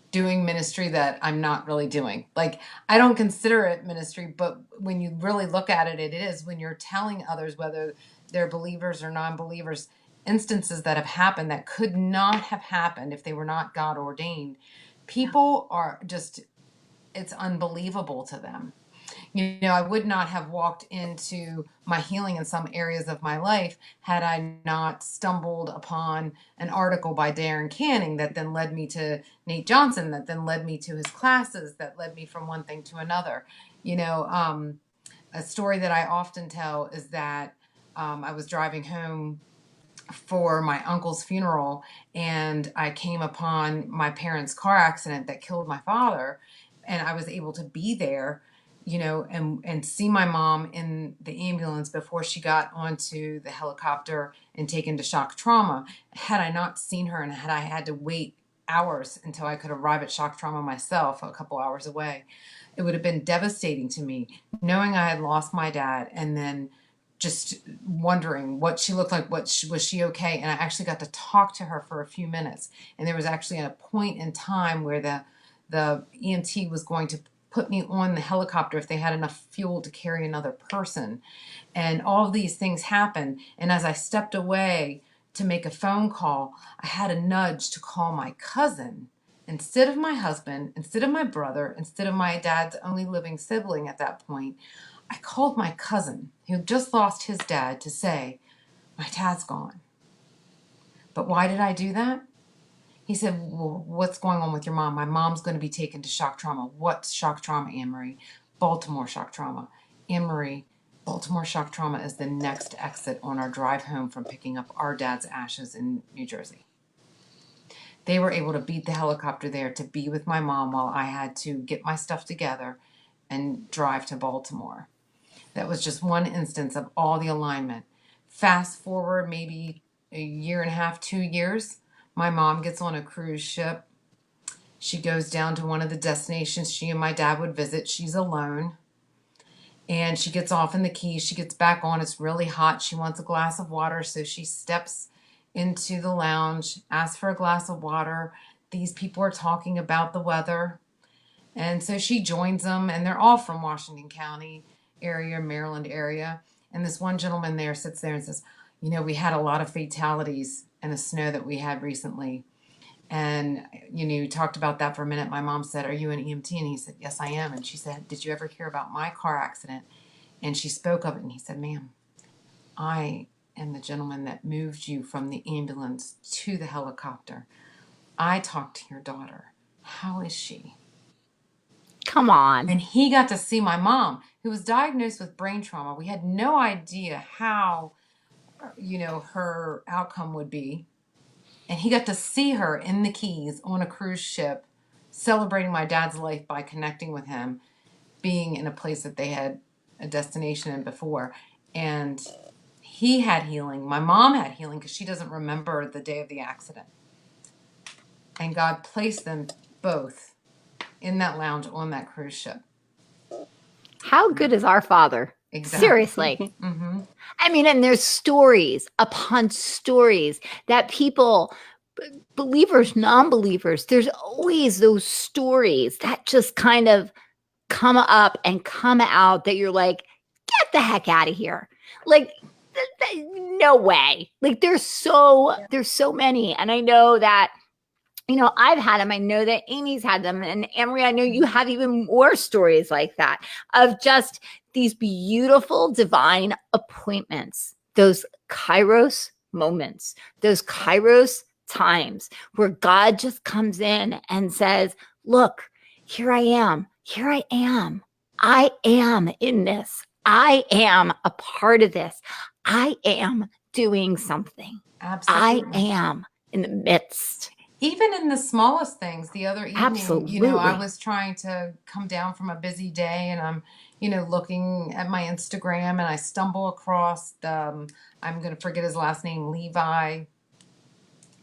doing ministry that I'm not really doing. Like, I don't consider it ministry, but when you really look at it, it is when you're telling others, whether they're believers or non-believers, instances that have happened that could not have happened if they were not God ordained. People are just, it's unbelievable to them. You know, I would not have walked into my healing in some areas of my life had I not stumbled upon an article by Darren Canning that then led me to Nate Johnson, that then led me to his classes, that led me from one thing to another. You know, a story that I often tell is that I was driving home for my uncle's funeral, and I came upon my parents' car accident that killed my father, and I was able to be there, you know, and see my mom in the ambulance before she got onto the helicopter and taken to shock trauma. Had I not seen her, and had I had to wait hours until I could arrive at shock trauma myself, a couple hours away, it would have been devastating to me, knowing I had lost my dad, and then just wondering what she looked like, was she okay? And I actually got to talk to her for a few minutes. And there was actually a point in time where the EMT was going to put me on the helicopter if they had enough fuel to carry another person. And all of these things happened. And as I stepped away to make a phone call, I had a nudge to call my cousin instead of my husband, instead of my brother, instead of my dad's only living sibling at that point. I called my cousin, who just lost his dad, to say, my dad's gone. But why did I do that? He said, well, what's going on with your mom? My mom's going to be taken to shock trauma. What's shock trauma, Anne-Marie? Baltimore shock trauma. Anne-Marie, Baltimore shock trauma is the next exit on our drive home from picking up our dad's ashes in New Jersey. They were able to beat the helicopter there to be with my mom while I had to get my stuff together and drive to Baltimore. That was just one instance of all the alignment. Fast forward maybe a year and a half, 2 years, my mom gets on a cruise ship. She goes down to one of the destinations she and my dad would visit. She's alone. And she gets off in the Keys. She gets back on. It's really hot. She wants a glass of water. So she steps into the lounge, asks for a glass of water. These people are talking about the weather. And so she joins them, and they're all from Washington County area, Maryland area. And this one gentleman there sits there and says, you know, we had a lot of fatalities in the snow that we had recently. And, you know, you talked about that for a minute. My mom said, are you an EMT? And he said, yes, I am. And she said, did you ever hear about my car accident? And she spoke of it, and he said, ma'am, I am the gentleman that moved you from the ambulance to the helicopter. I talked to your daughter. How is she? Come on. And he got to see my mom, who was diagnosed with brain trauma. We had no idea how, you know, her outcome would be. And he got to see her in the Keys on a cruise ship, celebrating my dad's life by connecting with him, being in a place that they had a destination in before. And he had healing. My mom had healing because she doesn't remember the day of the accident. And God placed them both in that lounge on that cruise ship. How good is our Father? Exactly. Seriously. Mm-hmm. I mean, and there's stories upon stories that people, believers, non-believers, there's always those stories that just kind of come up and come out that you're like, get the heck out of here. Like, no way. Like, there's so many. And I know that, you know, I've had them. I know that Amie's had them. And Anne-Marie, I know you have even more stories like that of just these beautiful divine appointments, those Kairos moments, those Kairos times where God just comes in and says, look, here I am. Here I am. I am in this. I am a part of this. I am doing something. Absolutely. I am in the midst. Even in the smallest things. The other evening, Absolutely. I was trying to come down from a busy day, and I'm, looking at my Instagram, and I stumble across I'm going to forget his last name, Levi.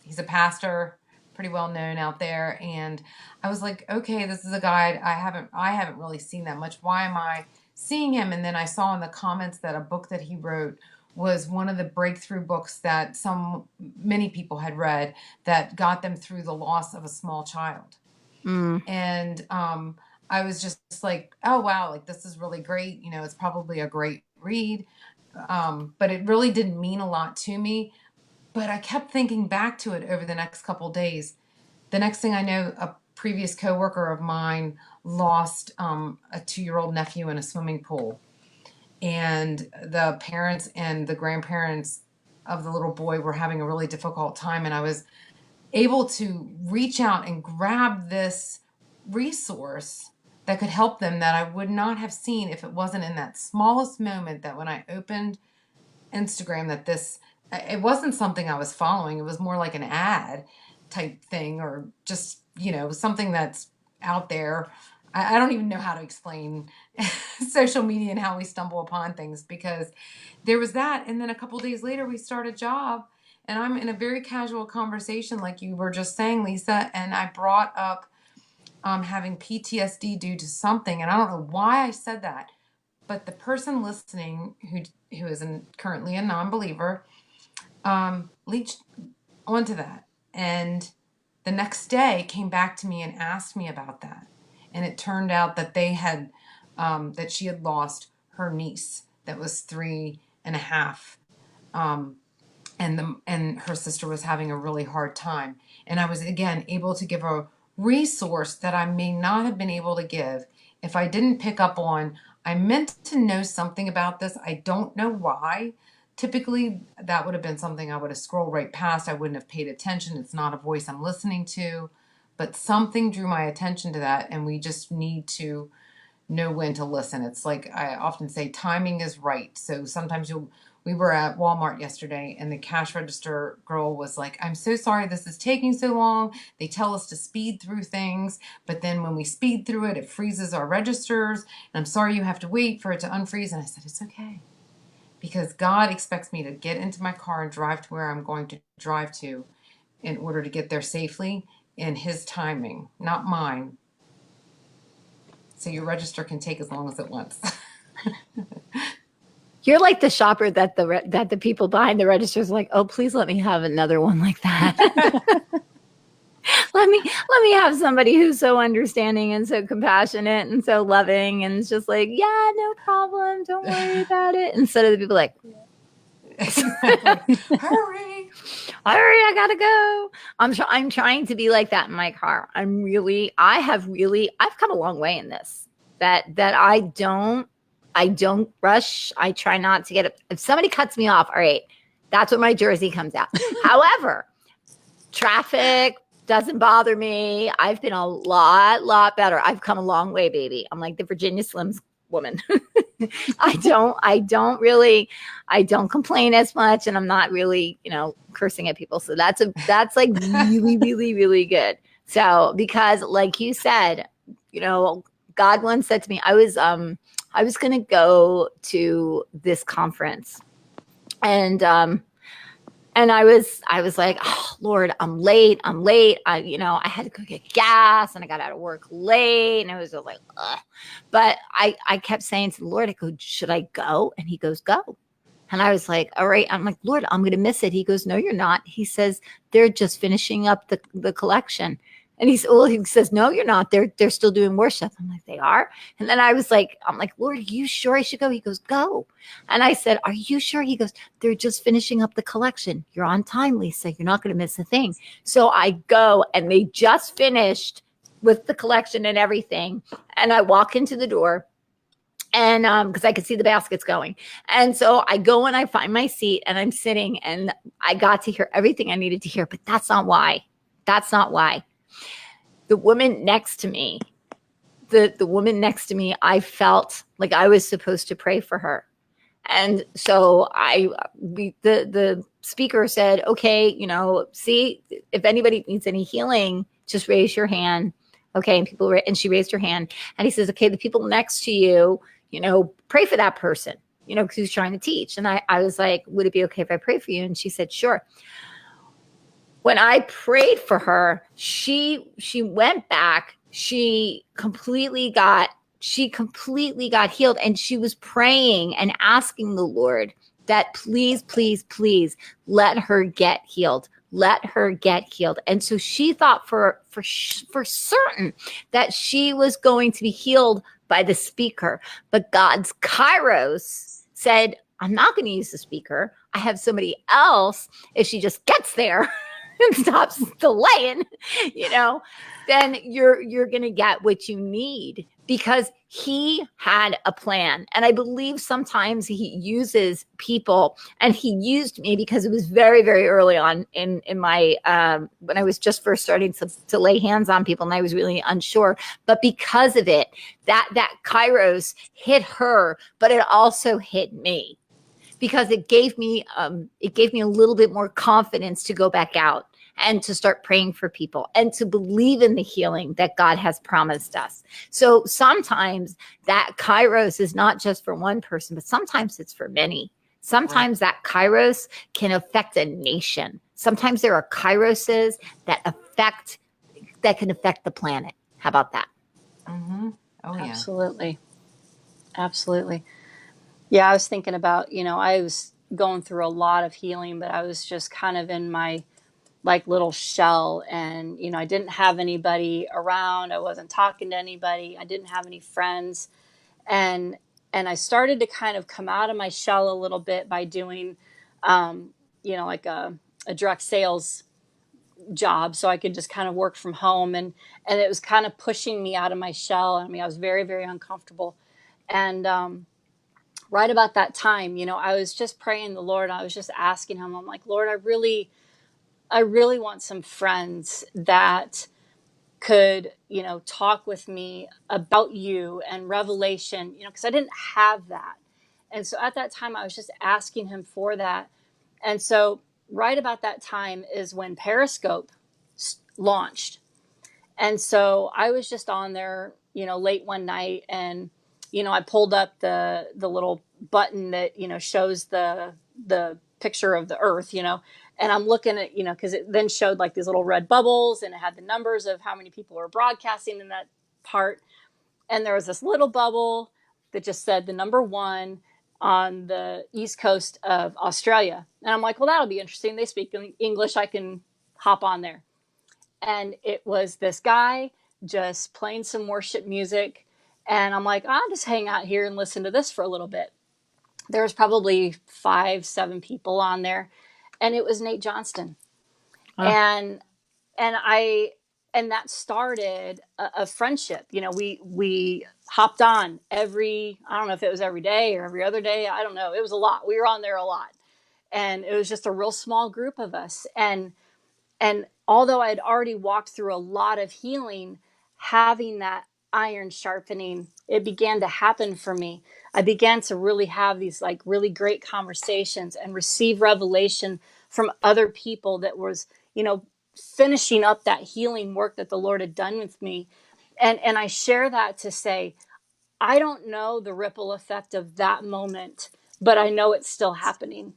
He's a pastor, pretty well known out there. And I was like, okay, this is a guy I haven't really seen that much. Why am I seeing him? And then I saw in the comments that a book that he wrote was one of the breakthrough books that many people had read that got them through the loss of a small child. And I was just like, oh, wow, like this is really great. It's probably a great read. But it really didn't mean a lot to me. But I kept thinking back to it over the next couple of days. The next thing I know, a previous coworker of mine lost a 2-year-old nephew in a swimming pool. And the parents and the grandparents of the little boy were having a really difficult time. And I was able to reach out and grab this resource that could help them that I would not have seen if it wasn't in that smallest moment that when I opened Instagram it wasn't something I was following. It was more like an ad type thing, or just, something that's out there. I don't even know how to explain social media and how we stumble upon things, because there was that. And then a couple of days later, we start a job, and I'm in a very casual conversation, like you were just saying, Lisa. And I brought up having PTSD due to something. And I don't know why I said that, but the person listening who is currently a non-believer, leached onto that, and the next day came back to me and asked me about that. And it turned out that they had that she had lost her niece that was 3.5, and her sister was having a really hard time. And I was again able to give a resource that I may not have been able to give if I didn't pick up on. I meant to know something about this. I don't know why. Typically, that would have been something I would have scrolled right past. I wouldn't have paid attention. It's not a voice I'm listening to. But something drew my attention to that, and we just need to know when to listen. It's like I often say, timing is right. So sometimes we were at Walmart yesterday, and the cash register girl was like, I'm so sorry this is taking so long. They tell us to speed through things, but then when we speed through it, it freezes our registers. And I'm sorry you have to wait for it to unfreeze. And I said, it's okay. Because God expects me to get into my car and drive to where I'm going to drive to in order to get there safely in His timing, not mine. So your register can take as long as it wants. You're like the shopper that the people behind the registers are like, oh, please let me have another one like that. let me have somebody who's so understanding and so compassionate and so loving, and it's just like, yeah, no problem, don't worry about it. Instead of the people like, hurry, I gotta go. I'm trying to be like that in my car. I've come a long way in this. That I don't rush. I try not to get it. If somebody cuts me off, all right, that's when my jersey comes out. However, traffic doesn't bother me. I've been a lot better. I've come a long way, baby. I'm like the Virginia Slims woman. I don't complain as much, and I'm not really, cursing at people. So that's like really, really, really good. So, because like you said, God once said to me, I was going to go to this conference, and I was like, oh, Lord, I'm late. I had to go get gas, and I got out of work late, and it was just like, ugh. But I kept saying to the Lord, I go, should I go? And He goes, go. And I was like, all right. I'm like, Lord, I'm going to miss it. He goes, no, you're not. He says, they're just finishing up the collection. And he says, no, you're not. They're still doing worship. I'm like, they are? And then I'm like, Lord, are you sure I should go? He goes, go. And I said, are you sure? He goes, they're just finishing up the collection. You're on time, Lisa. You're not going to miss a thing. So I go, and they just finished with the collection and everything. And I walk into the door, and because I could see the baskets going. And so I go and I find my seat, and I'm sitting, and I got to hear everything I needed to hear. But that's not why. The woman next to me, I felt like I was supposed to pray for her. And so the speaker said, okay, see, if anybody needs any healing, just raise your hand. Okay. And she raised her hand, and he says, okay, the people next to you, pray for that person, because he was trying to teach. And I was like, would it be okay if I pray for you? And she said, sure. When I prayed for her, she went back. She completely got healed. And she was praying and asking the Lord that please, please, please let her get healed. Let her get healed. And so she thought for certain that she was going to be healed by the speaker. But God's Kairos said, I'm not going to use the speaker. I have somebody else. If she just gets there and stops delaying, then you're going to get what you need, because he had a plan. And I believe sometimes he uses people, and he used me because it was very, very early on in my, when I was just first starting to lay hands on people, and I was really unsure. But because of it, that Kairos hit her, but it also hit me, because it gave me a little bit more confidence to go back out and to start praying for people and to believe in the healing that God has promised us. So sometimes that Kairos is not just for one person, but sometimes it's for many. Sometimes that Kairos can affect a nation. Sometimes there are Kairoses that can affect the planet. How about that? Mm-hmm. Oh, yeah. Absolutely. Absolutely. Yeah, I was thinking about, I was going through a lot of healing, but I was just kind of in my little shell, and I didn't have anybody around. I wasn't talking to anybody. I didn't have any friends, and I started to kind of come out of my shell a little bit by doing like a direct sales job, so I could just kind of work from home, and it was kind of pushing me out of my shell. I mean, I was very, very uncomfortable. And right about that time, I was just praying the Lord. I was just asking him, I'm like, Lord, I really want some friends that could, talk with me about you and revelation, because I didn't have that. And so at that time, I was just asking him for that. And so right about that time is when Periscope launched. And so I was just on there, late one night, and, I pulled up the little button that, shows the picture of the earth, and I'm looking at, because it then showed like these little red bubbles, and it had the numbers of how many people were broadcasting in that part. And there was this little bubble that just said the number 1 on the east coast of Australia. And I'm like, well, that'll be interesting. They speak English. I can hop on there. And it was this guy just playing some worship music. And I'm like, I'll just hang out here and listen to this for a little bit. There was probably 5-7 people on there, and it was Nate Johnston. And that started a friendship. We hopped on I don't know if it was every day or every other day. I don't know. It was a lot. We were on there a lot. And it was just a real small group of us. And although I'd already walked through a lot of healing, having that iron sharpening, it began to happen for me. I began to really have these really great conversations and receive revelation from other people that was, finishing up that healing work that the Lord had done with me. And I share that to say, I don't know the ripple effect of that moment, but I know it's still happening.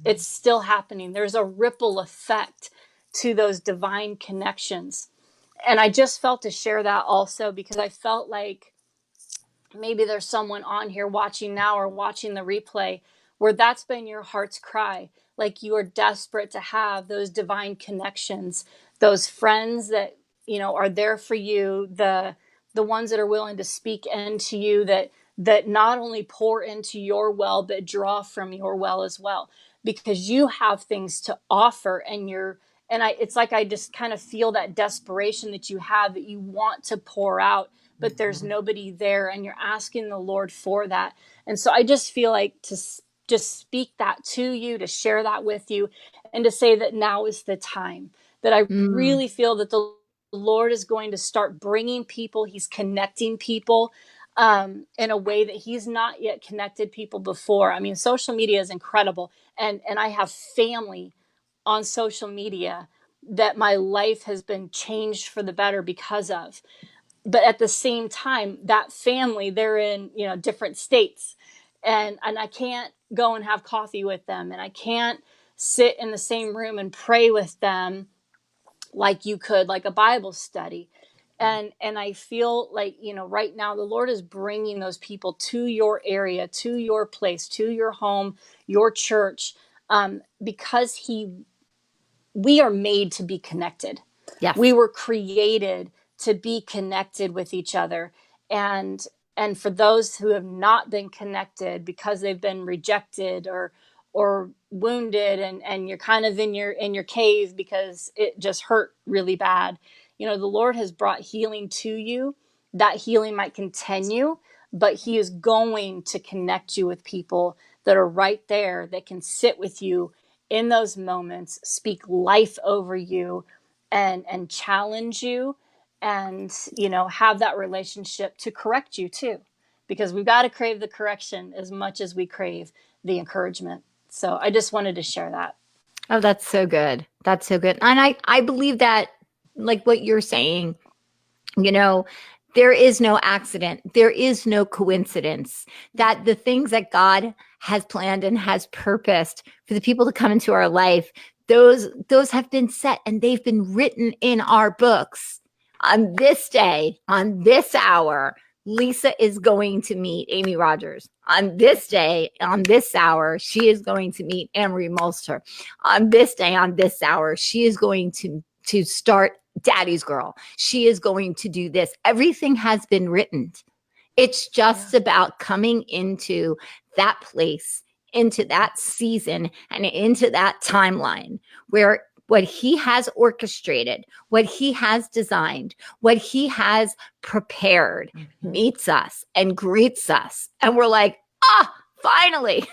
It's still happening. There's a ripple effect to those divine connections. And I just felt to share that also, because I felt like maybe there's someone on here watching now or watching the replay where that's been your heart's cry. Like you are desperate to have those divine connections, those friends that, are there for you, the ones that are willing to speak into you, that not only pour into your well, but draw from your well as well, because you have things to offer. It's like I just kind of feel that desperation that you have, that you want to pour out, but there's nobody there, and you're asking the Lord for that. And so I just feel like to just speak that to you, to share that with you, and to say that now is the time, that I really feel that the Lord is going to start bringing people. He's connecting people in a way that he's not yet connected people before. I mean, social media is incredible. And I have family on social media that my life has been changed for the better because of. But at the same time, that family, they're in, different states, and I can't go and have coffee with them, and I can't sit in the same room and pray with them like you could, like a Bible study. And I feel like, right now the Lord is bringing those people to your area, to your place, to your home, your church, because we are made to be connected. Yes. We were created to be connected with each other. And for those who have not been connected because they've been rejected or wounded, and you're kind of in your cave because it just hurt really bad, the Lord has brought healing to you. That healing might continue, but he is going to connect you with people that are right there, that can sit with you in those moments, speak life over you, and challenge you, and have that relationship to correct you too, because we've got to crave the correction as much as we crave the encouragement. So I just wanted to share that. Oh, that's so good. That's so good. And I believe that, like what you're saying, there is no accident. There is no coincidence that the things that God has planned and has purposed for the people to come into our life, those have been set, and they've been written in our books. On this day, on this hour, Lisa is going to meet Amie Rogers. On this day, on this hour, she is going to meet Amory Molster. On this day, on this hour, she is going to start Daddy's Girl. She is going to do this. Everything has been written. It's just about coming into that place, into that season, and into that timeline where what he has orchestrated, what he has designed, what he has prepared meets us and greets us. And we're like, finally,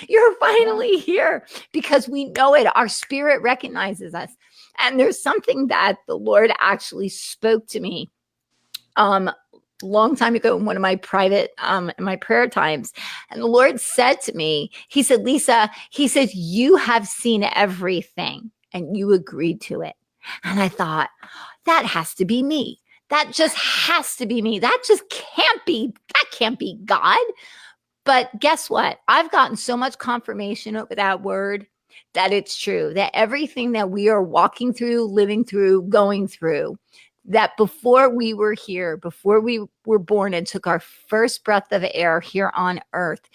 you're finally here, because we know it. Our spirit recognizes us. And there's something that the Lord actually spoke to me long time ago in one of my private, my prayer times. And the Lord said to me, he said, Lisa, he says, you have seen everything and you agreed to it. And I thought, that has to be me. That just has to be me. That can't be God. But guess what? I've gotten so much confirmation over that word that it's true, that everything that we are walking through, living through, going through, that before we were here, before we were born and took our first breath of air here on earth,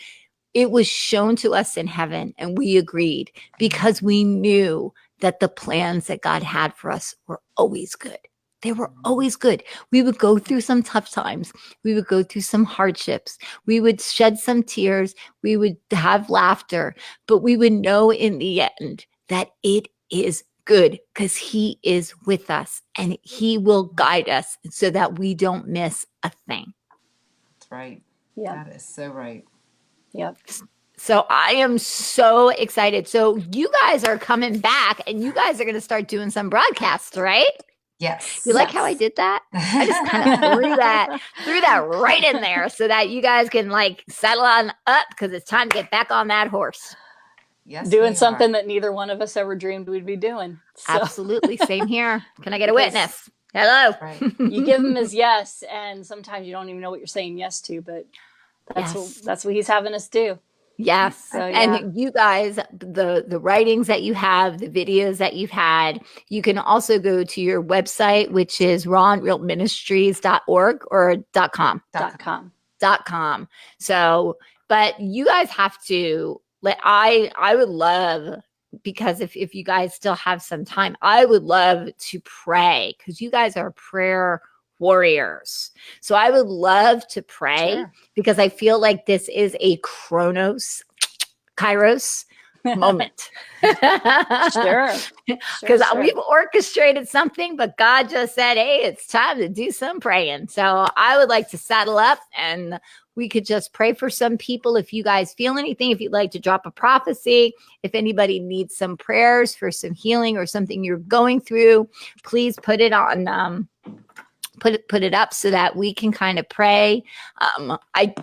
it was shown to us in heaven, and we agreed because we knew that the plans that God had for us were always good. They were always good. We would go through some tough times. We would go through some hardships. We would shed some tears. We would have laughter, but we would know in the end that it is good because he is with us and he will guide us so that we don't miss a thing. That's right. Yeah. That is so right. Yep. So I am so excited. So you guys are coming back and you guys are going to start doing some broadcasts, right? Yes. You like how I did that? I just kind of threw that right in there so that you guys can like settle on up because it's time to get back on that horse. Yes, doing something that neither one of us ever dreamed we'd be doing. So. Absolutely. Same here. Can I get a witness? Hello. Right. You give him his yes, and sometimes you don't even know what you're saying yes to, but that's what he's having us do. Yes. So, yeah. And you guys, the writings that you have, the videos that you've had, you can also go to your website, which is rawandrealministries.org or .com. .com. So, but you guys have to I would love, because if you guys still have some time, I would love to pray because you guys are prayer warriors. So I would love to pray because I feel like this is a Chronos, Kairos moment. Sure. Because we've orchestrated something, but God just said, hey, it's time to do some praying. So I would like to saddle up and we could just pray for some people. If you guys feel anything, if you'd like to drop a prophecy, if anybody needs some prayers for some healing or something you're going through, please put it on, put it up so that we can kind of pray.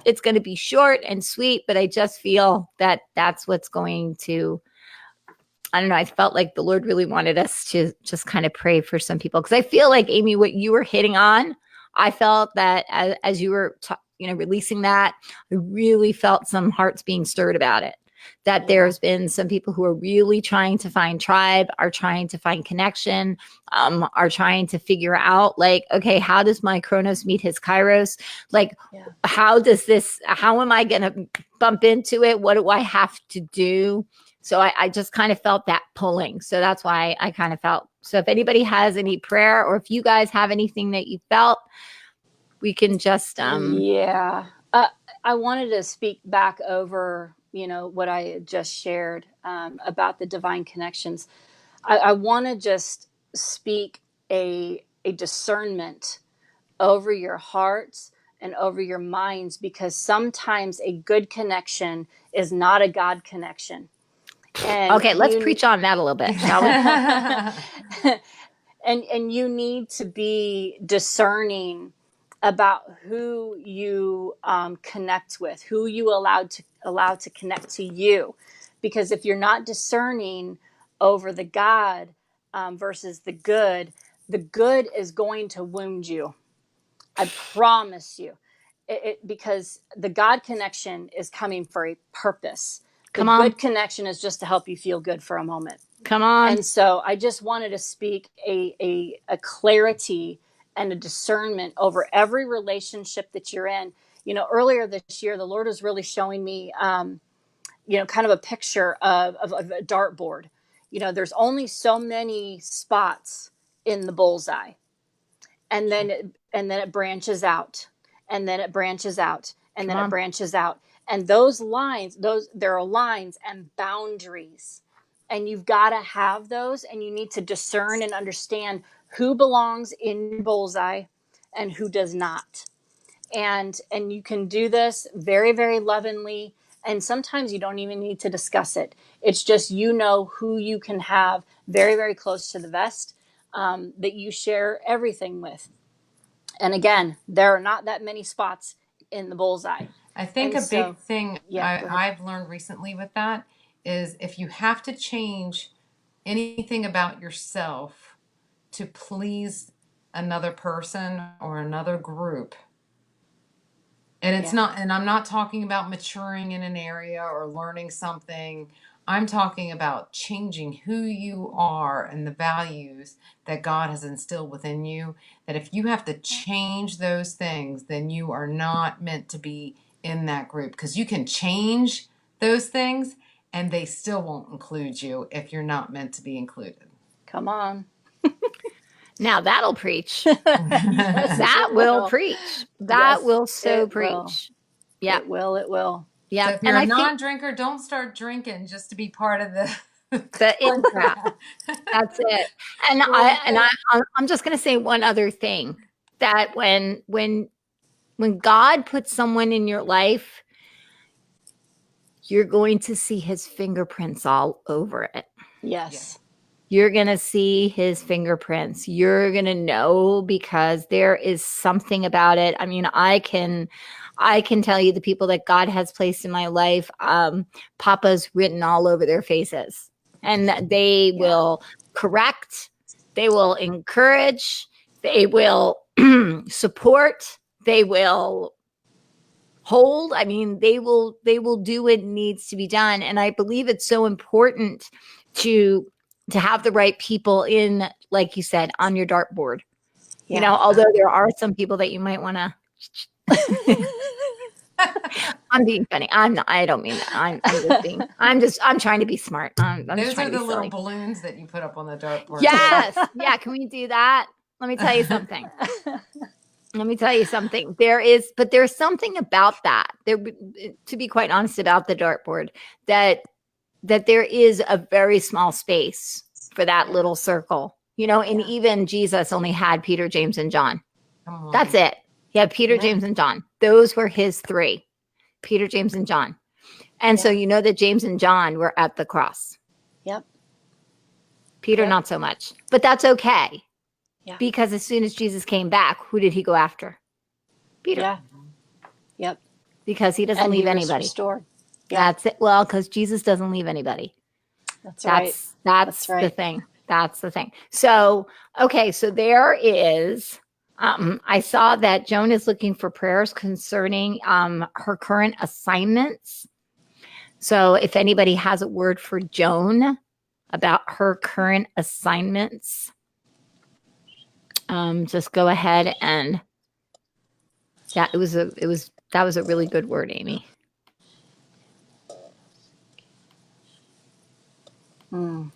It's going to be short and sweet, but I just feel that that's what's going to I don't know. I felt like the Lord really wanted us to just kind of pray for some people. Because I feel like, Amie, what you were hitting on, I felt that as you were, releasing that, I really felt some hearts being stirred about it. That there's been some people who are really trying to find tribe, are trying to find connection, are trying to figure out, like, okay, how does my Chronos meet his Kairos? Like, how am I going to bump into it? What do I have to do? So I just kind of felt that pulling. So that's why I kind of felt. So if anybody has any prayer, or if you guys have anything that you felt, we can just. I wanted to speak back over, what I had just shared about the divine connections. I want to just speak a discernment over your hearts and over your minds, because sometimes a good connection is not a God connection. And okay, let's preach on that a little bit, shall we? and you need to be discerning about who you connect with, who you allow to connect to you, because if you're not discerning over the God versus the good is going to wound you. I promise you, because the God connection is coming for a purpose. The good connection is just to help you feel good for a moment. Come on. And so I just wanted to speak a clarity and a discernment over every relationship that you're in. Earlier this year, the Lord was really showing me, kind of a picture of a dartboard. There's only so many spots in the bullseye. And then it branches out, and then it branches out, and then it branches out. And those lines, there are lines and boundaries, and you've got to have those, and you need to discern and understand who belongs in your bullseye and who does not. And you can do this very, very lovingly. And sometimes you don't even need to discuss it. It's just, who you can have very, very close to the vest, that you share everything with. And again, there are not that many spots in the bullseye. I think big thing I've learned recently with that is, if you have to change anything about yourself to please another person or another group, and it's not, and I'm not talking about maturing in an area or learning something. I'm talking about changing who you are and the values that God has instilled within you. That if you have to change those things, then you are not meant to be in that group, because you can change those things and they still won't include you if you're not meant to be included. Come on. Now that'll preach. That will preach. That will preach. Yeah. It will. Yeah. So if you're a non-drinker, don't start drinking just to be part of the in crowd. That's it. And I'm just going to say one other thing, that when God puts someone in your life, you're going to see his fingerprints all over it. Yes. You're going to see his fingerprints. You're going to know, because there is something about it. I mean, I can tell you the people that God has placed in my life, Papa's written all over their faces, and they will correct, they will encourage, they will support, they will hold. I mean, they will do what needs to be done. And I believe it's so important to have the right people in, like you said, on your dartboard. Although there are some people that you might want to. I'm being funny. I don't mean that. I'm trying to be smart. Those are the little balloons that you put up on the dartboard. Yes. Yeah. Can we do that? Let me tell you something. There's something about that. To be quite honest about the dartboard, that there is a very small space for that little circle, and even Jesus only had Peter, James, and John. That's it. He had Peter, James, and John. Those were his three, Peter, James, and John. And so that James and John were at the cross. Yep. Peter, not so much, but that's okay. Yeah. Because as soon as Jesus came back, who did he go after? Peter. Yeah. Yep. Because he doesn't leave anybody. Restored. Yeah. That's it. Well, because Jesus doesn't leave anybody. That's right. That's the thing. That's the thing. So, okay, so there is I saw that Joan is looking for prayers concerning her current assignments. So if anybody has a word for Joan about her current assignments, just go ahead and that was a really good word, Amie. Mm.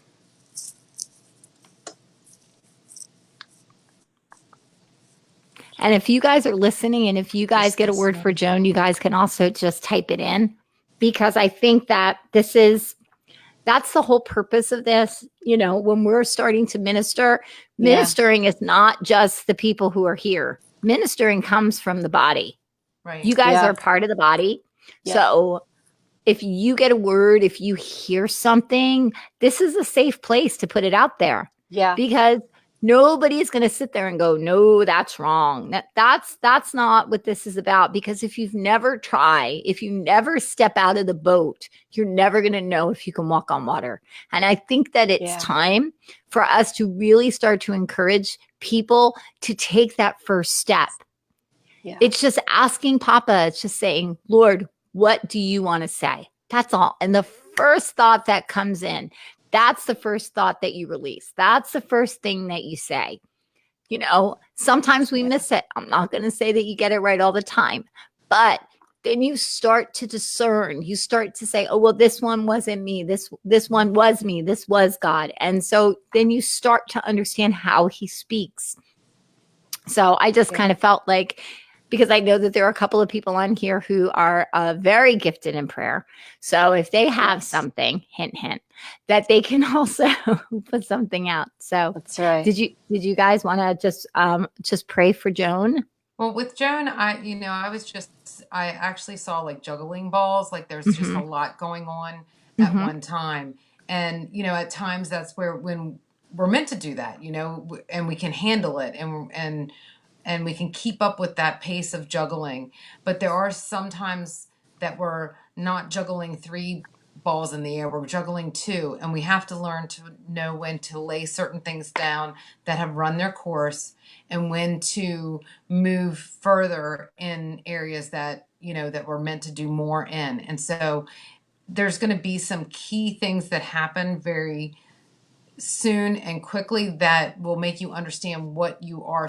And if you guys are listening and if you guys get a word for Joan, you guys can also just type it in, because I think that that's the whole purpose of this. You know, when we're starting to minister, ministering is not just the people who are here. Ministering comes from the body. Right. You guys are part of the body. Yeah. So if you get a word, if you hear something, this is a safe place to put it out there. Yeah. Because nobody's going to sit there and go, no, that's wrong. That's not what this is about. Because if you've never tried, if you never step out of the boat, you're never going to know if you can walk on water. And I think that it's time for us to really start to encourage people to take that first step. Yeah. It's just asking Papa. It's just saying, Lord, what do you want to say? That's all. And the first thought that comes in, that's the first thought that you release. That's the first thing that you say. You know, sometimes we miss it. I'm not going to say that you get it right all the time, but then you start to discern. You start to say, oh, well, this one wasn't me. This one was me. This was God. And so then you start to understand how he speaks. So I just kind of felt like, because I know that there are a couple of people on here who are very gifted in prayer. So if they have something, hint, hint, that they can also put something out. So that's right. Did you guys want to just pray for Joan? Well, with Joan, I actually saw like juggling balls. Like there's just a lot going on at one time. And, you know, at times that's when we're meant to do that, you know, and we can handle it and we can keep up with that pace of juggling. But there are some times that we're not juggling 3 balls in the air, we're juggling 2. And we have to learn to know when to lay certain things down that have run their course and when to move further in areas that, you know, that we're meant to do more in. And so there's going to be some key things that happen very soon and quickly that will make you understand what you are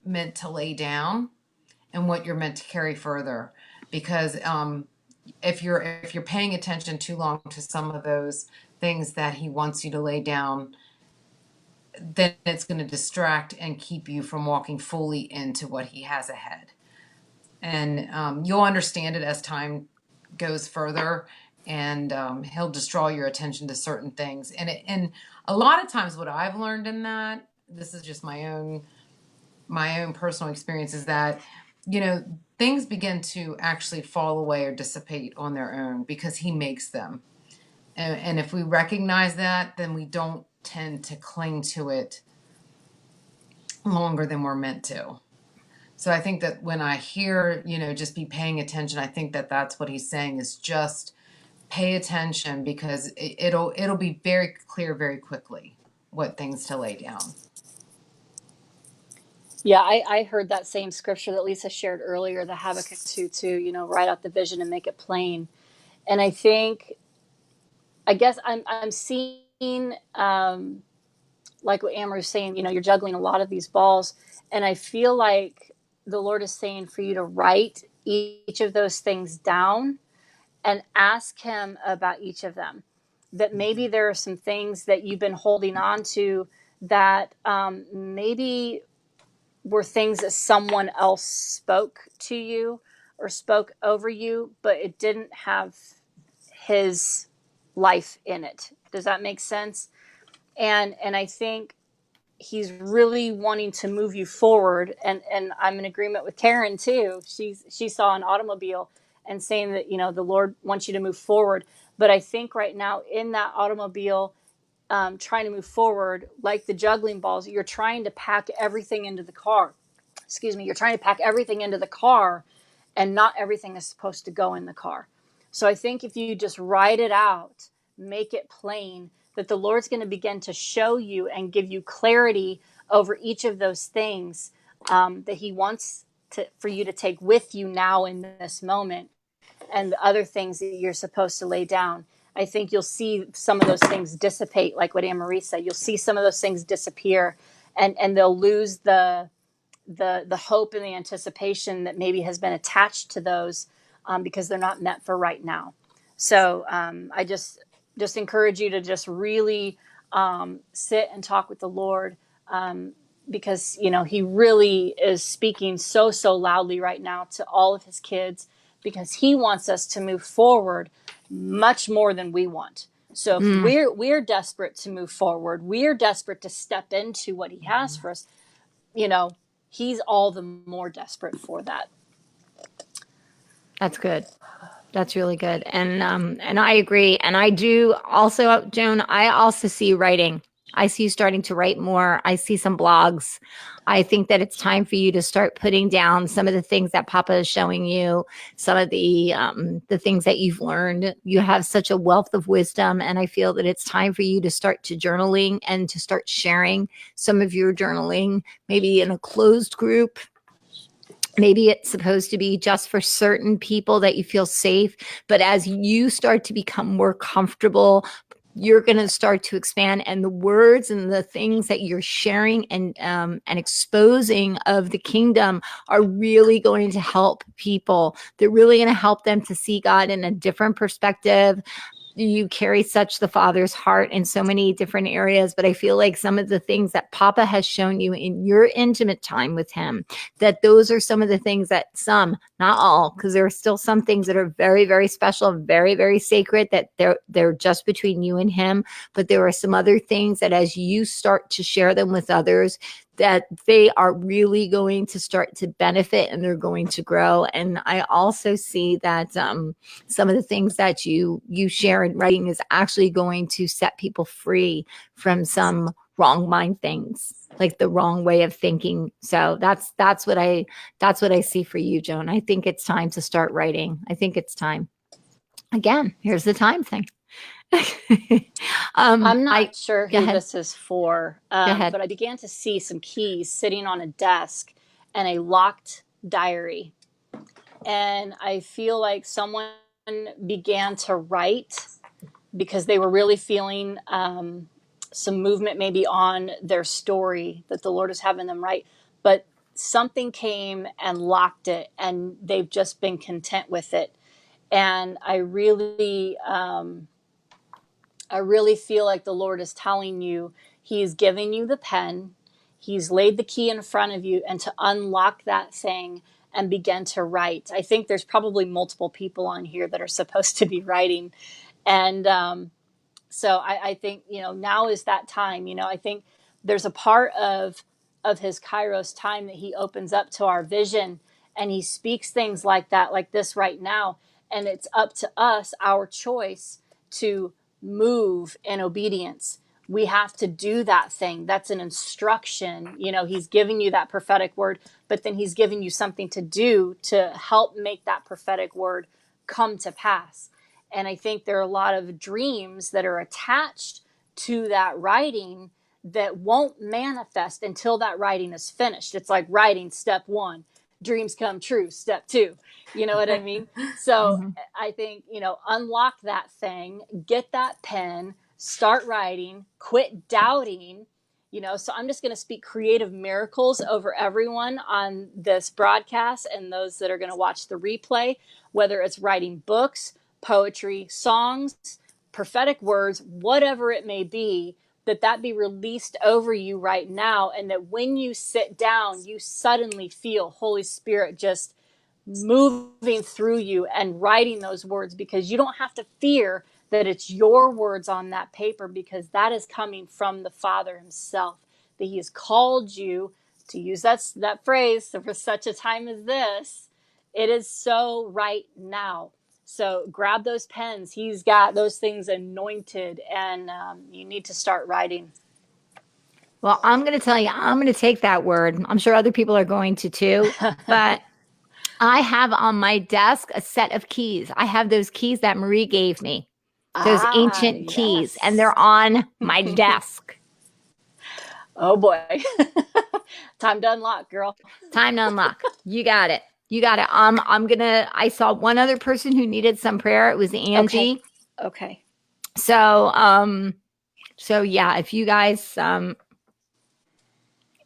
meant to lay down and what you're meant to carry further. Because if you're paying attention too long to some of those things that he wants you to lay down, then it's going to distract and keep you from walking fully into what he has ahead. And you'll understand it as time goes further, and he'll just draw your attention to certain things. And a lot of times what I've learned in that, this is just my own personal experience, is that, you know, things begin to actually fall away or dissipate on their own because he makes them. And if we recognize that, then we don't tend to cling to it longer than we're meant to. So I think that when I hear, you know, just be paying attention, I think that that's what he's saying, is just pay attention, because it'll be very clear very quickly what things to lay down. Yeah, I heard that same scripture that Lisa shared earlier, the Habakkuk 2:2, you know, write out the vision and make it plain. And I guess I'm seeing, like what Amber was saying, you know, you're juggling a lot of these balls. And I feel like the Lord is saying for you to write each of those things down and ask him about each of them. That maybe there are some things that you've been holding on to that maybe were things that someone else spoke to you or spoke over you, but it didn't have his life in it. Does that make sense? And I think he's really wanting to move you forward. And I'm in agreement with Karen too. She saw an automobile and saying that, you know, the Lord wants you to move forward. But I think right now in that automobile, trying to move forward, like the juggling balls, you're trying to pack everything into the car. Excuse me. You're trying to pack everything into the car, and not everything is supposed to go in the car. So I think if you just write it out, make it plain, that the Lord's going to begin to show you and give you clarity over each of those things that he wants for you to take with you now in this moment, and the other things that you're supposed to lay down. I think you'll see some of those things dissipate, like what Anne-Marie said. You'll see some of those things disappear, and they'll lose the hope and the anticipation that maybe has been attached to those, because they're not meant for right now. So I just encourage you to just really sit and talk with the Lord, because he really is speaking so loudly right now to all of his kids, because he wants us to move forward much more than we want. So if we're desperate to move forward, we're desperate to step into what he has for us, he's all the more desperate for that. That's good. That's really good. And I agree. And I do also, Joan, I also see writing. I see you starting to write more. I see some blogs. I think that it's time for you to start putting down some of the things that Papa is showing you, some of the things that you've learned. You have such a wealth of wisdom, and I feel that it's time for you to start to journaling and to start sharing some of your journaling, maybe in a closed group. Maybe it's supposed to be just for certain people that you feel safe. But as you start to become more comfortable, you're going to start to expand, and the words and the things that you're sharing and exposing of the kingdom are really going to help people. They're really going to help them to see God in a different perspective. You carry such the Father's heart in so many different areas, but I feel like some of the things that Papa has shown you in your intimate time with him, that those are some of the things that some, not all, because there are still some things that are very, very special, very, very sacred, that they're just between you and him. But there are some other things that as you start to share them with others, that they are really going to start to benefit and they're going to grow. And I also see that some of the things that you share in writing is actually going to set people free from some wrong mind things, like the wrong way of thinking. So that's what I see for you, Joan. I think it's time to start writing. I think it's time. Again, here's the time thing. I'm not sure who this is for, but I began to see some keys sitting on a desk and a locked diary. And I feel like someone began to write because they were really feeling some movement maybe on their story that the Lord is having them write. But something came and locked it, and they've just been content with it. And I really feel like the Lord is telling you, he's giving you the pen, he's laid the key in front of you, and to unlock that thing and begin to write. I think there's probably multiple people on here that are supposed to be writing. And so I think, now is that time. I think there's a part of his Kairos time that he opens up to our vision, and he speaks things like that, like this right now. And it's up to us, our choice, to move in obedience. We have to do that thing. That's an instruction. He's giving you that prophetic word, but then he's giving you something to do to help make that prophetic word come to pass. And I think there are a lot of dreams that are attached to that writing that won't manifest until that writing is finished. It's like writing step 1, dreams come true, step 2. You know what I mean? So I think, unlock that thing, get that pen, start writing, quit doubting. So I'm just going to speak creative miracles over everyone on this broadcast and those that are going to watch the replay, whether it's writing books, poetry, songs, prophetic words, whatever it may be, that be released over you right now. And that when you sit down, you suddenly feel Holy Spirit just moving through you and writing those words, because you don't have to fear that it's your words on that paper, because that is coming from the Father himself, that he has called you to use that phrase. So for such a time as this, it is so right now. So grab those pens. He's got those things anointed, and you need to start writing. Well, I'm going to tell you, I'm going to take that word. I'm sure other people are going to too, but I have on my desk a set of keys. I have those keys that Marie gave me. those ancient keys, and they're on my desk. Oh boy. Time to unlock, girl. Time to unlock. You got it. You got it. I saw one other person who needed some prayer. It was Angie. Okay. So yeah, if you guys,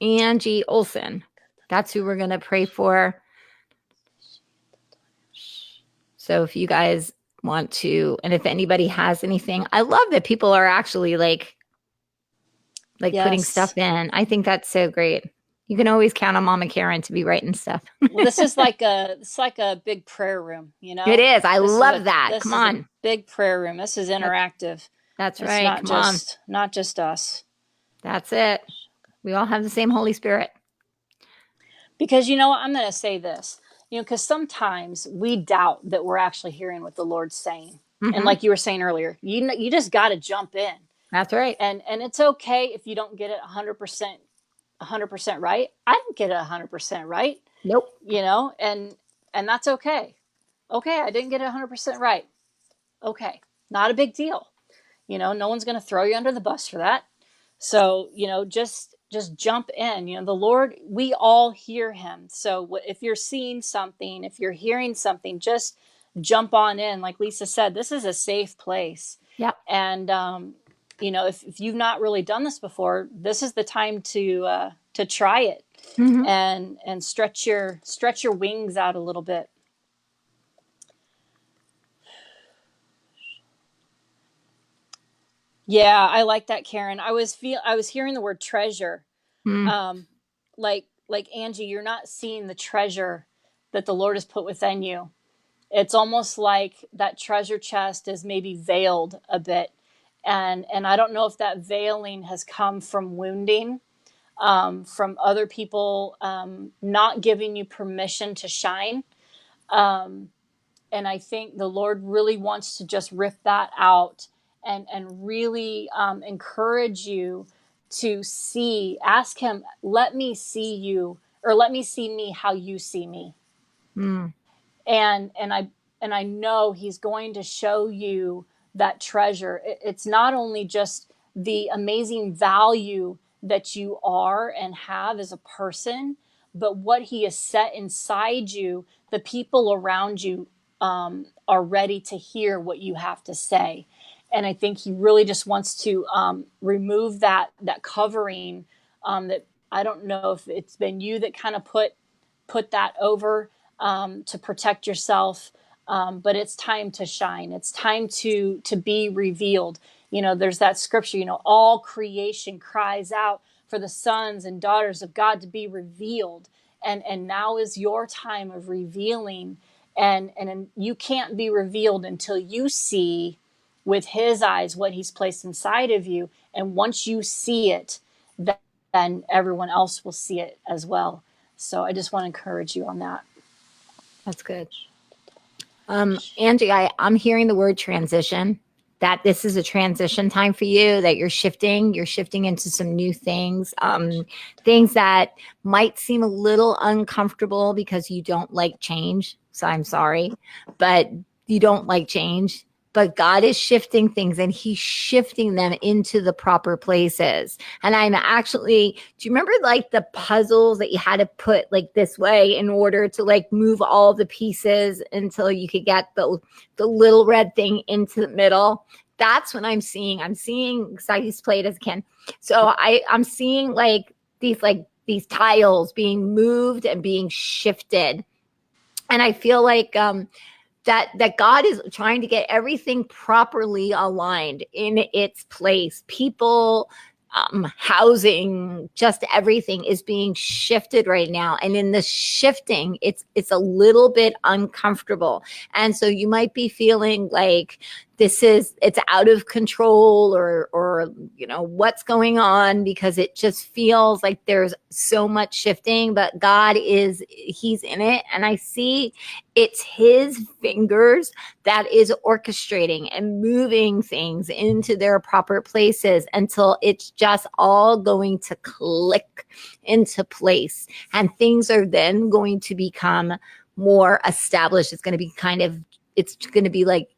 Angie Olson, that's who we're going to pray for. So if you guys want to, and if anybody has anything, I love that people are actually like putting stuff in. I think that's so great. You can always count on Mama Karen to be writing stuff. Well, this is like a big prayer room, you know? It is. I love that. Come on. A big prayer room. This is interactive. That's right. Not just us. That's it. We all have the same Holy Spirit. Because you know what? I'm going to say this, because sometimes we doubt that we're actually hearing what the Lord's saying. Mm-hmm. And like you were saying earlier, you just got to jump in. That's right. And it's okay if you don't get it 100% right. I didn't get it 100% right. Nope. And that's okay. Okay, I didn't get it 100% right. Okay, not a big deal. No one's going to throw you under the bus for that. So, just jump in. The Lord, we all hear him. So if you're seeing something, if you're hearing something, just jump on in. Like Lisa said, this is a safe place. Yeah. And, if you've not really done this before, this is the time to try it. Mm-hmm. and stretch your wings out a little bit. Yeah, I like that, Karen. I was hearing the word treasure. Like Angie, you're not seeing the treasure that the Lord has put within you. It's almost like that treasure chest is maybe veiled a bit. And I don't know if that veiling has come from wounding, from other people not giving you permission to shine. And I think the Lord really wants to just rip that out and really encourage you to ask him, let me see you, or let me see me how you see me. Mm. And I know he's going to show you that treasure. It's not only just the amazing value that you are and have as a person, but what he has set inside you. The people around you are ready to hear what you have to say. And I think he really just wants to remove that covering that, I don't know if it's been you that kind of put that over to protect yourself. But it's time to shine. It's time to be revealed. There's that scripture, all creation cries out for the sons and daughters of God to be revealed. And now is your time of revealing. And you can't be revealed until you see with his eyes what he's placed inside of you. And once you see it, then everyone else will see it as well. So I just want to encourage you on that. That's good. Angie, I'm hearing the word transition, that this is a transition time for you, that you're shifting into some new things, things that might seem a little uncomfortable because you don't like change. So I'm sorry, but you don't like change. But God is shifting things, and he's shifting them into the proper places. And I'm actually, do you remember like the puzzles that you had to put like this way in order to like move all the pieces until you could get the little red thing into the middle? That's what I'm seeing. So I used to play it as a kid. So I'm seeing like these tiles being moved and being shifted. And I feel like, that God is trying to get everything properly aligned in its place. People, housing, just everything is being shifted right now. And in the shifting, it's a little bit uncomfortable. And so you might be feeling like it's out of control or what's going on, because it just feels like there's so much shifting, but God he's in it. And I see it's his fingers that is orchestrating and moving things into their proper places until it's just all going to click into place. And things are then going to become more established. It's going to be like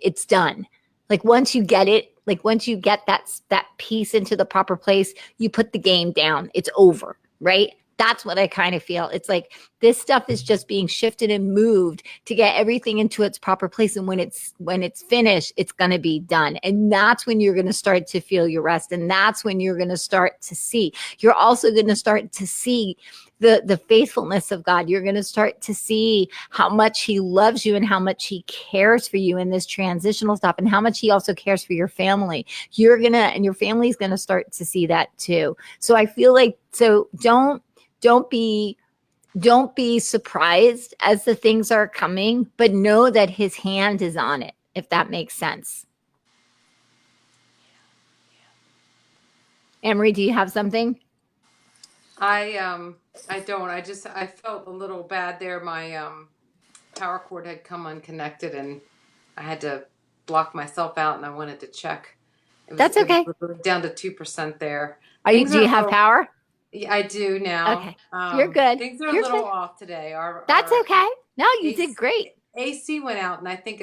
it's done. Like once you get it, like once you get that piece into the proper place, you put the game down. It's over, right? That's what I kind of feel. It's like this stuff is just being shifted and moved to get everything into its proper place. And when it's finished, it's going to be done. And that's when you're going to start to feel your rest. And that's when you're going to start to see. You're also going to start to see the faithfulness of God. You're going to start to see how much he loves you and how much he cares for you in this transitional stuff and how much he also cares for your family. And your family's going to start to see that too. So I feel like, so don't be surprised as the things are coming, but know that his hand is on it, if that makes sense. Amory, do you have something? I don't. I felt a little bad there. My power cord had come unconnected and I had to block myself out, and I wanted to check. That's okay. It was down to 2% there. Do you have power? Yeah, I do now. Okay. You're good. Things are a little off today. That's okay. No, you did great. AC went out, and I think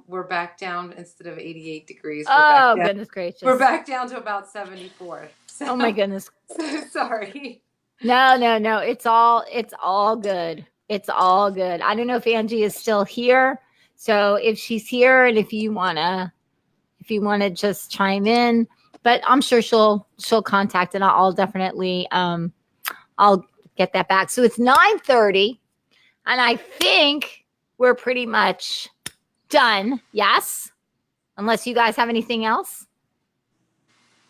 we're back down instead of 88 degrees. Goodness gracious. We're back down to about 74. So, oh my goodness. So sorry. No. It's all good. It's all good. I don't know if Angie is still here. So if she's here and if you want to just chime in, but I'm sure she'll contact and I'll definitely, I'll get that back. So it's 9:30 and I think we're pretty much done. Yes. Unless you guys have anything else.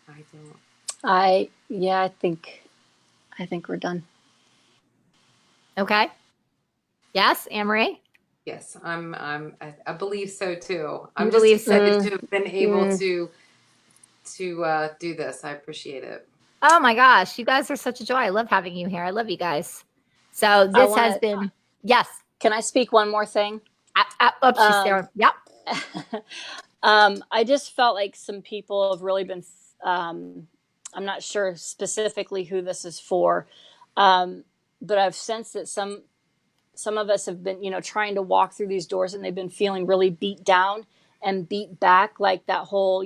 I don't. I think we're done. Okay. Yes, Amory? Yes, I believe so too. I'm just excited to have been able to do this. I appreciate it. Oh my gosh, you guys are such a joy. I love having you here. I love you guys. So this has been, yes. Can I speak one more thing? She's there. Yep. I just felt like some people have really been, I'm not sure specifically who this is for, but I've sensed that some of us have been, trying to walk through these doors and they've been feeling really beat down and beat back, like that whole,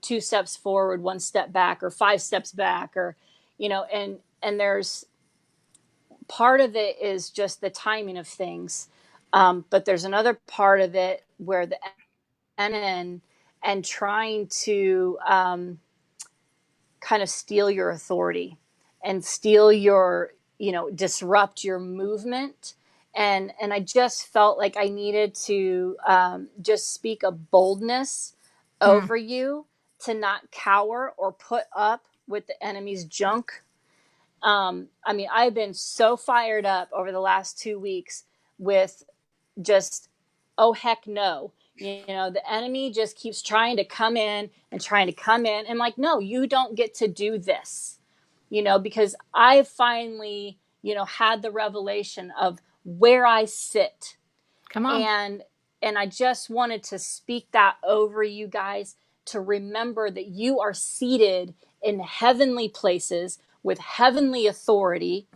2 steps forward, 1 step back, or 5 steps back, or, and there's part of it is just the timing of things. But there's another part of it where the and trying to kind of steal your authority and steal your, disrupt your movement. And I just felt like I needed to just speak a boldness over you to not cower or put up with the enemy's junk. I've been so fired up over the last 2 weeks with just, oh, heck no. The enemy just keeps trying to come in. And like, no, you don't get to do this, because I finally, had the revelation of where I sit. Come on. And I just wanted to speak that over you guys, to remember that you are seated in heavenly places with heavenly authority,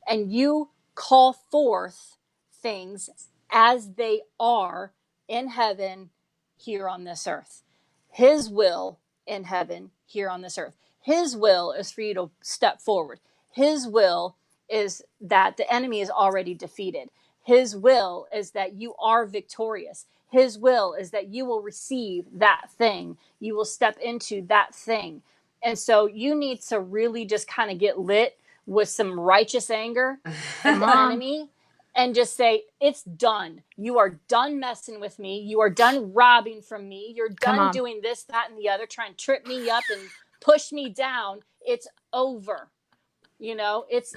and you call forth things as they are in heaven here on this earth. His will in heaven here on this earth. His will is for you to step forward. His will is that the enemy is already defeated. His will is that you are victorious. His will is that you will receive that thing. You will step into that thing. And so you need to really just kind of get lit with some righteous anger at the enemy and just say, it's done. You are done messing with me. You are done robbing from me. You're done doing this, that, and the other, trying to trip me up and push me down. It's over. It's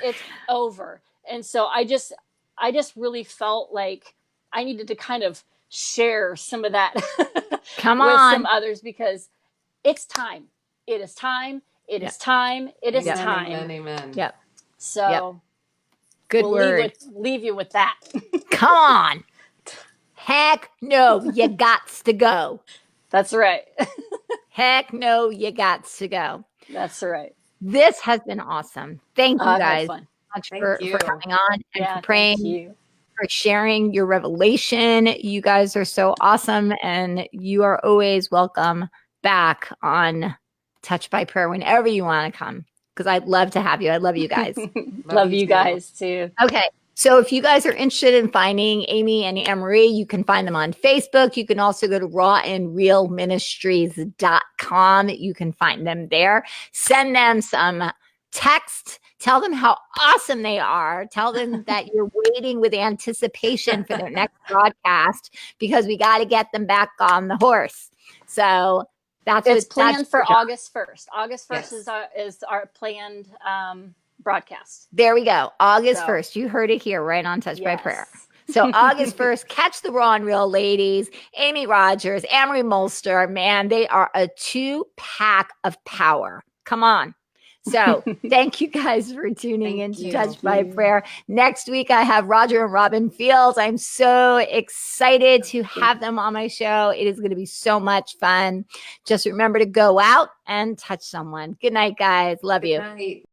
over. And so I just really felt like I needed to kind of share some of that with some others, because it's time. It is time. It is time. It is time. Amen. Yep. So good word. Leave you with that. Come on. Heck no, you gots to go. That's right. Heck no, you gots to go. That's right. This has been awesome. Thank you guys so much for coming on and for praying for sharing your revelation. You guys are so awesome, and you are always welcome back on Touched by Prayer whenever you want to come, because I'd love to have you. I love you guys. Love you guys too. Okay. So if you guys are interested in finding Amie and Anne-Marie, you can find them on Facebook. You can also go to rawandrealministries.com. You can find them there. Send them some text. Tell them how awesome they are. Tell them that you're waiting with anticipation for their next broadcast, because we got to get them back on the horse. So it's planned for August 1st. August 1st is our planned broadcast. There we go. August 1st. You heard it here right on Touched by Prayer. So August 1st, catch the Raw and Real ladies, Amie Rogers, Amie Molster. Man, they are a 2-pack of power. Come on. So thank you guys for tuning in to Touched by Prayer. Next week, I have Roger and Robin Fields. I'm so excited to have them on my show. It is going to be so much fun. Just remember to go out and touch someone. Good night, guys. Love you. Good night.